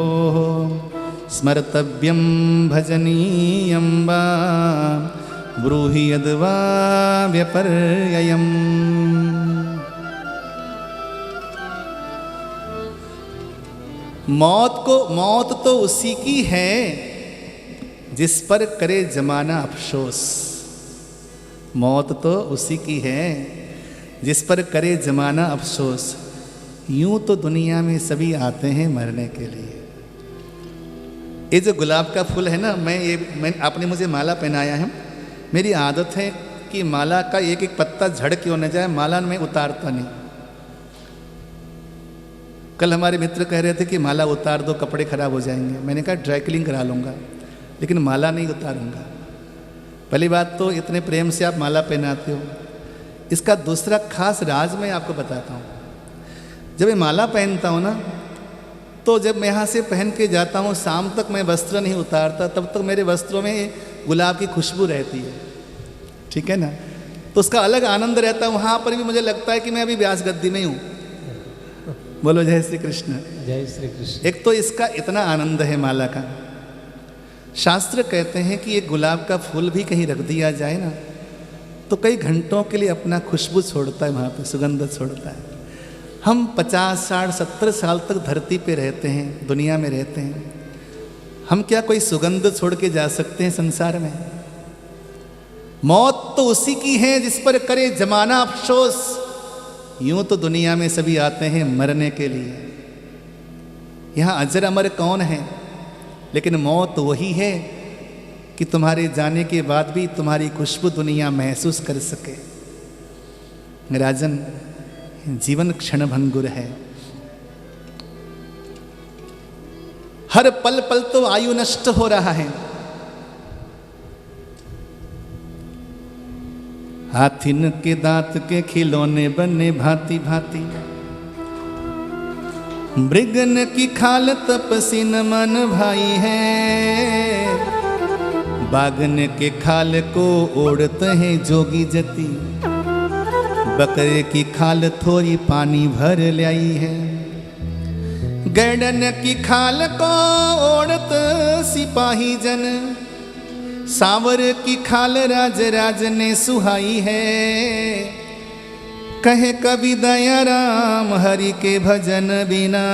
स्मर्तव्यं भजनीयं वा ब्रूहि यद्वा व्यपर्ययम्। मौत तो उसी की है जिस पर करे जमाना अफसोस। मौत तो उसी की है जिस पर करे जमाना अफसोस। यूं तो दुनिया में सभी आते हैं मरने के लिए। ये जो गुलाब का फूल है ना, मैं आपने मुझे माला पहनाया है। मेरी आदत है कि माला का एक एक पत्ता झड़ क्यों न जाए, माला में उतारता नहीं। कल हमारे मित्र कह रहे थे कि माला उतार दो, कपड़े खराब हो जाएंगे। मैंने कहा ड्राई क्लीन करा लूँगा, लेकिन माला नहीं उतारूँगा। पहली बात तो इतने प्रेम से आप माला पहनाते हो। इसका दूसरा खास राज मैं आपको बताता हूँ। जब मैं माला पहनता हूँ ना, तो जब मैं यहाँ से पहन के जाता हूँ, शाम तक मैं वस्त्र नहीं उतारता, तब तक मेरे वस्त्रों में गुलाब की खुशबू रहती है। ठीक है ना? तो उसका अलग आनंद रहता है। वहाँ पर भी मुझे लगता है कि मैं अभी व्यास गद्दी में ही हूँ। बोलो जय श्री कृष्ण। जय श्री कृष्ण। एक तो इसका इतना आनंद है माला का। शास्त्र कहते हैं कि एक गुलाब का फूल भी कहीं रख दिया जाए ना, तो कई घंटों के लिए अपना खुशबू छोड़ता है, वहाँ पे सुगंध छोड़ता है। हम 50, 60, 70 साल तक धरती पे रहते हैं, दुनिया में रहते हैं। हम क्या कोई सुगंध छोड़ के जा सकते हैं संसार में? मौत तो उसी की है जिस पर करे जमाना अफसोस। यूं तो दुनिया में सभी आते हैं मरने के लिए। यहाँ अजर अमर कौन है? लेकिन मौत वही है कि तुम्हारे जाने के बाद भी तुम्हारी खुशबू दुनिया महसूस कर सके। राजन, जीवन क्षण भंगुर है। हर पल पल तो आयु नष्ट हो रहा है। हाथिन के दांत के खिलौने बने भांति भांति। मृगन की खाल तपसीन मन भाई है। बागन के खाल को ओढ़ते हैं जोगी जति। बकरे की खाल थोड़ी पानी भर लाई है। गैडन की खाल को ओढ़त सिपाही जन। सावर की खाल राज राज ने सुहाई है। कहे कवि दया राम हरि के भजन बिना।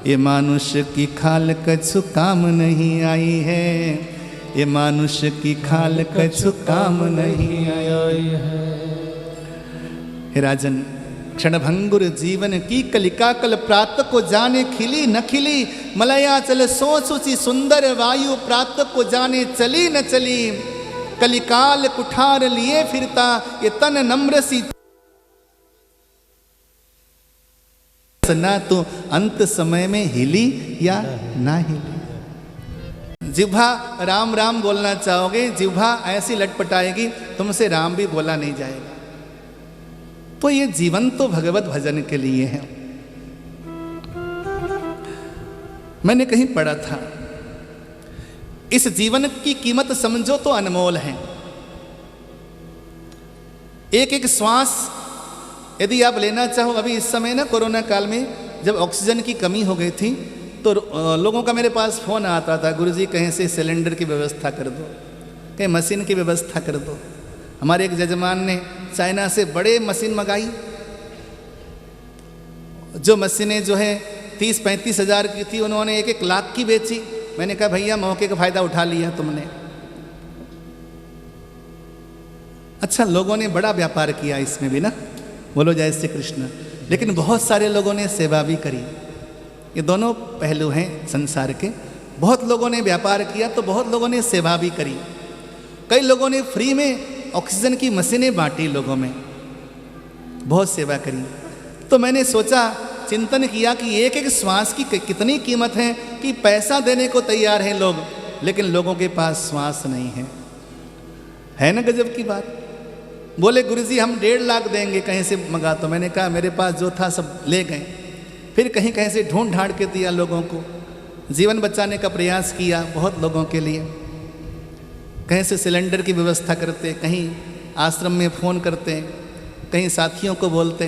ये मानुष्य की खाल कछु काम नहीं आई है। ये मानुष्य की खाल कछु काम नहीं आई है। हे राजन, क्षणभंगुर जीवन की कलिका कल प्रातः को जाने खिली न खिली। मलया चल सो सुची सुंदर वायु प्रातः को जाने चली न चली। कलिकाल कुठार लिए फिरता ये तन नम्र सी। ना तो अंत समय में हिली या ना हिली। जिह्वा राम राम बोलना चाहोगे, जिह्वा ऐसी लटपटाएगी तुमसे राम भी बोला नहीं जाएगा। तो ये जीवन तो भगवत भजन के लिए है। मैंने कहीं पढ़ा था, इस जीवन की कीमत समझो तो अनमोल है। एक एक श्वास यदि आप लेना चाहो, अभी इस समय ना कोरोना काल में जब ऑक्सीजन की कमी हो गई थी, तो लोगों का मेरे पास फ़ोन आता था, गुरुजी कहीं से सिलेंडर की व्यवस्था कर दो, कहीं मशीन की व्यवस्था कर दो। हमारे एक जजमान ने चाइना से बड़े मशीन मंगाई, जो मशीनें जो है 30-35 हज़ार की थी, उन्होंने 1-1 लाख की बेची। मैंने कहा भैया मौके का फ़ायदा उठा लिया तुमने। अच्छा, लोगों ने बड़ा व्यापार किया इसमें भी ना, बोलो जय श्री कृष्ण। लेकिन बहुत सारे लोगों ने सेवा भी करी। ये दोनों पहलू हैं संसार के। बहुत लोगों ने व्यापार किया तो बहुत लोगों ने सेवा भी करी। कई लोगों ने फ्री में ऑक्सीजन की मशीनें बांटी, लोगों में बहुत सेवा करी। तो मैंने सोचा, चिंतन किया कि एक एक श्वास की कितनी कीमत है कि पैसा देने को तैयार हैं लोग, लेकिन लोगों के पास श्वास नहीं है ना गजब की बात। बोले गुरुजी हम 1.5 लाख देंगे कहीं से मंगा। तो मैंने कहा मेरे पास जो था सब ले गए। फिर कहीं कहीं से ढूंढ ढांड के दिया लोगों को। जीवन बचाने का प्रयास किया बहुत लोगों के लिए। कहीं से सिलेंडर की व्यवस्था करते, कहीं आश्रम में फ़ोन करते, कहीं साथियों को बोलते।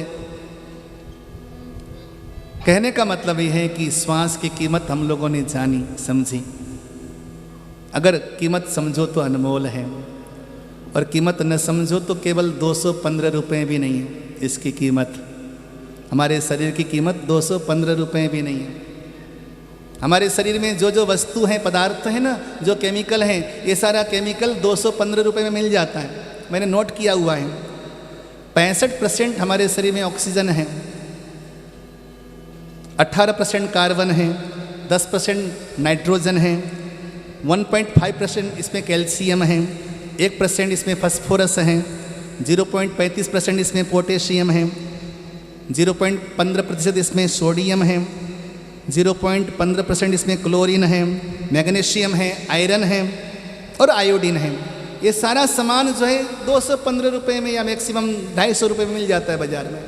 कहने का मतलब ये है कि श्वास की कीमत हम लोगों ने जानी समझी। अगर कीमत समझो तो अनमोल है, और कीमत न समझो तो केवल 215 रुपये भी नहीं है इसकी कीमत। हमारे शरीर की कीमत 215 रुपये भी नहीं है। हमारे शरीर में जो जो वस्तु हैं, पदार्थ हैं ना, जो केमिकल हैं, ये सारा केमिकल 215 रुपये में मिल जाता है। मैंने नोट किया हुआ है। 65% हमारे शरीर में ऑक्सीजन है, 18% कार्बन है, 10% नाइट्रोजन है, 1.5% इसमें कैल्शियम है, 1% इसमें फास्फोरस है, 0.35% इसमें पोटेशियम है, 0.15% इसमें सोडियम है, 0.15% इसमें क्लोरीन है, मैग्नीशियम है, आयरन है और आयोडीन है। ये सारा सामान जो है 215 रुपये में या मैक्सिमम 250 रुपये में मिल जाता है बाजार में।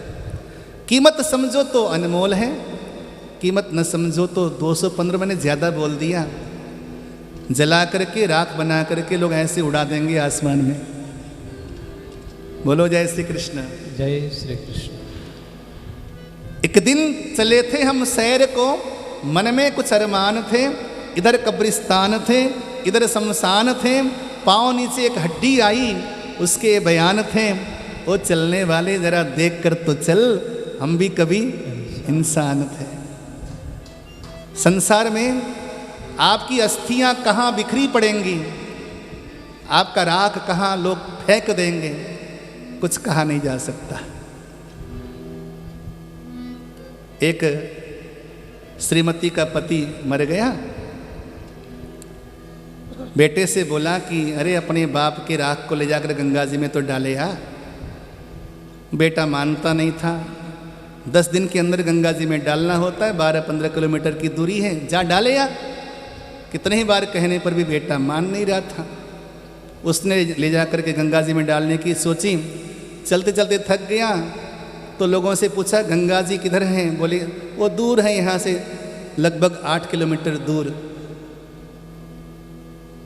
कीमत समझो तो अनमोल है, कीमत न समझो तो 215 मैंने ज़्यादा बोल दिया। जला करके राख बना करके लोग ऐसे उड़ा देंगे आसमान में। बोलो जय श्री कृष्ण। जय श्री कृष्ण। एक दिन चले थे हम सैर को, मन में कुछ अरमान थे। इधर कब्रिस्तान थे, इधर शमशान थे, पाँव नीचे एक हड्डी आई, उसके बयान थे। वो चलने वाले जरा देख कर तो चल, हम भी कभी इंसान थे। संसार में आपकी अस्थियां कहाँ बिखरी पड़ेंगी, आपका राख कहाँ लोग फेंक देंगे, कुछ कहा नहीं जा सकता। एक श्रीमती का पति मर गया, बेटे से बोला कि अरे अपने बाप के राख को ले जाकर गंगा जी में तो डाले आ। बेटा मानता नहीं था। 10 दिन के अंदर गंगा जी में डालना होता है, 12-15 किलोमीटर की दूरी है, जा डाले आ। कितने ही बार कहने पर भी बेटा मान नहीं रहा था। उसने ले जा कर के गंगा जी में डालने की सोची। चलते चलते थक गया तो लोगों से पूछा गंगा जी किधर हैं? बोले वो दूर है, यहाँ से लगभग 8 किलोमीटर दूर।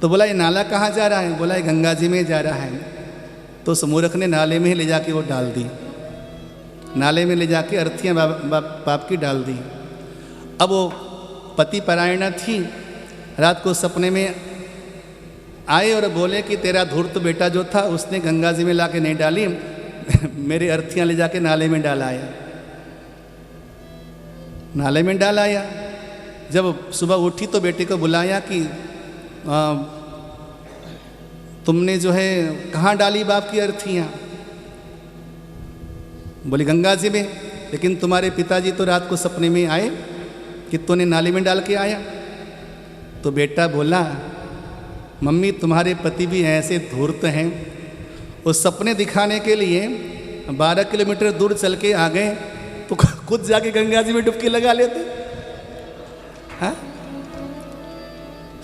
तो बोला ये नाला कहाँ जा रहा है? बोला ये गंगा जी में जा रहा है। तो उस मूर्ख ने नाले में ही ले जाके वो डाल दी, नाले में ले जाके अर्थियाँ बाप की डाल दी। अब वो पति परायणा थी, रात को सपने में आए और बोले कि तेरा धूर्त बेटा जो था उसने गंगा जी में ला के नहीं डाली, मेरी अर्थियाँ ले जाके नाले में डाल आया। नाले में डाल आया। जब सुबह उठी तो बेटे को बुलाया कि तुमने जो है कहाँ डाली बाप की अर्थियाँ? बोली गंगा जी में। लेकिन तुम्हारे पिताजी तो रात को सपने में आए कि तूने नाले में डाल के आया। तो बेटा बोला मम्मी तुम्हारे पति भी ऐसे धूर्त हैं, उस सपने दिखाने के लिए 12 किलोमीटर दूर चल के आ गए तो खुद जाके गंगा जी में डुबकी लगा लेते। हाँ,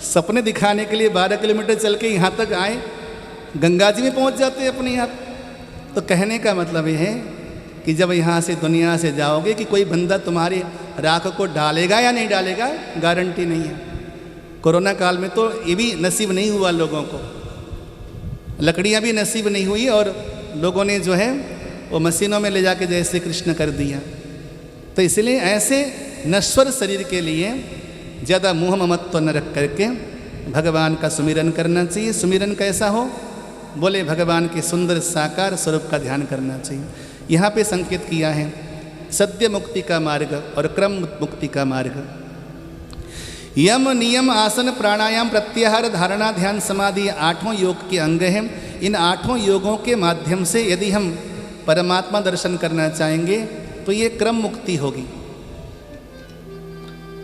सपने दिखाने के लिए 12 किलोमीटर चल के यहाँ तक आए, गंगा जी में पहुँच जाते अपने आप। तो कहने का मतलब ये है कि जब यहाँ से दुनिया से जाओगे कि कोई बंदा तुम्हारी राख को डालेगा या नहीं डालेगा, गारंटी नहीं है। कोरोना काल में तो ये भी नसीब नहीं हुआ लोगों को, लकड़ियाँ भी नसीब नहीं हुई और लोगों ने जो है वो मशीनों में ले जाके जय श्री कृष्ण कर दिया। तो इसलिए ऐसे नश्वर शरीर के लिए ज़्यादा मोह ममत्व न रख करके भगवान का सुमिरन करना चाहिए। सुमिरन कैसा हो? बोले भगवान के सुंदर साकार स्वरूप का ध्यान करना चाहिए। यहाँ पे संकेत किया है सद्य मुक्ति का मार्ग और क्रम मुक्ति का मार्ग। यम नियम आसन प्राणायाम प्रत्याहार धारणा ध्यान समाधि 8 योग के अंग हैं। इन 8 योगों के माध्यम से यदि हम परमात्मा दर्शन करना चाहेंगे तो ये क्रम मुक्ति होगी।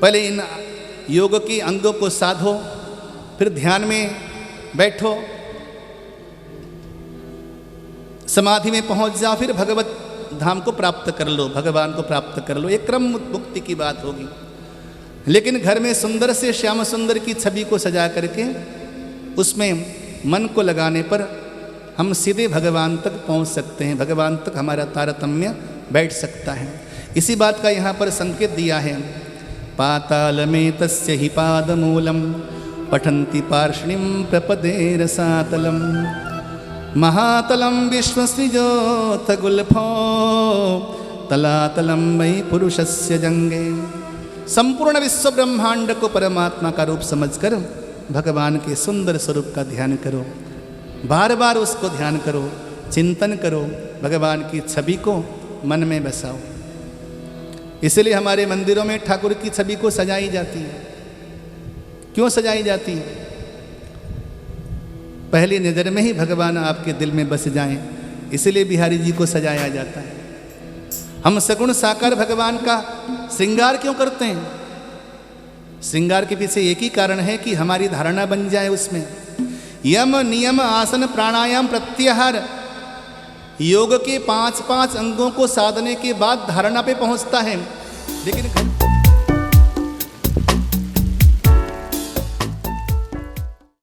पहले इन योग के अंगों को साधो, फिर ध्यान में बैठो, समाधि में पहुंच जाओ, फिर भगवत धाम को प्राप्त कर लो, भगवान को प्राप्त कर लो। ये क्रम मुक्ति की बात होगी। लेकिन घर में सुंदर से श्याम सुंदर की छवि को सजा करके उसमें मन को लगाने पर हम सीधे भगवान तक पहुंच सकते हैं, भगवान तक हमारा तारतम्य बैठ सकता है। इसी बात का यहाँ पर संकेत दिया है। पाताल में तस्य हि पादमूलम पठन्ति पार्ष्णिम प्रपदे रसातलम महातलम विश्वसृजोत गुल्फो तलातलम मयि पुरुषस्य जंगे। संपूर्ण विश्व ब्रह्मांड को परमात्मा का रूप समझकर भगवान के सुंदर स्वरूप का ध्यान करो, बार बार उसको ध्यान करो, चिंतन करो, भगवान की छवि को मन में बसाओ। इसलिए हमारे मंदिरों में ठाकुर की छवि को सजाई जाती है। क्यों सजाई जाती है? पहली नज़र में ही भगवान आपके दिल में बस जाएं, इसलिए बिहारी जी को सजाया जाता है। हम सगुण साकार भगवान का श्रृंगार क्यों करते हैं? श्रृंगार के पीछे एक ही कारण है कि हमारी धारणा बन जाए उसमें। यम नियम आसन प्राणायाम प्रत्याहार, योग के 5 अंगों को साधने के बाद धारणा पे पहुंचता है, लेकिन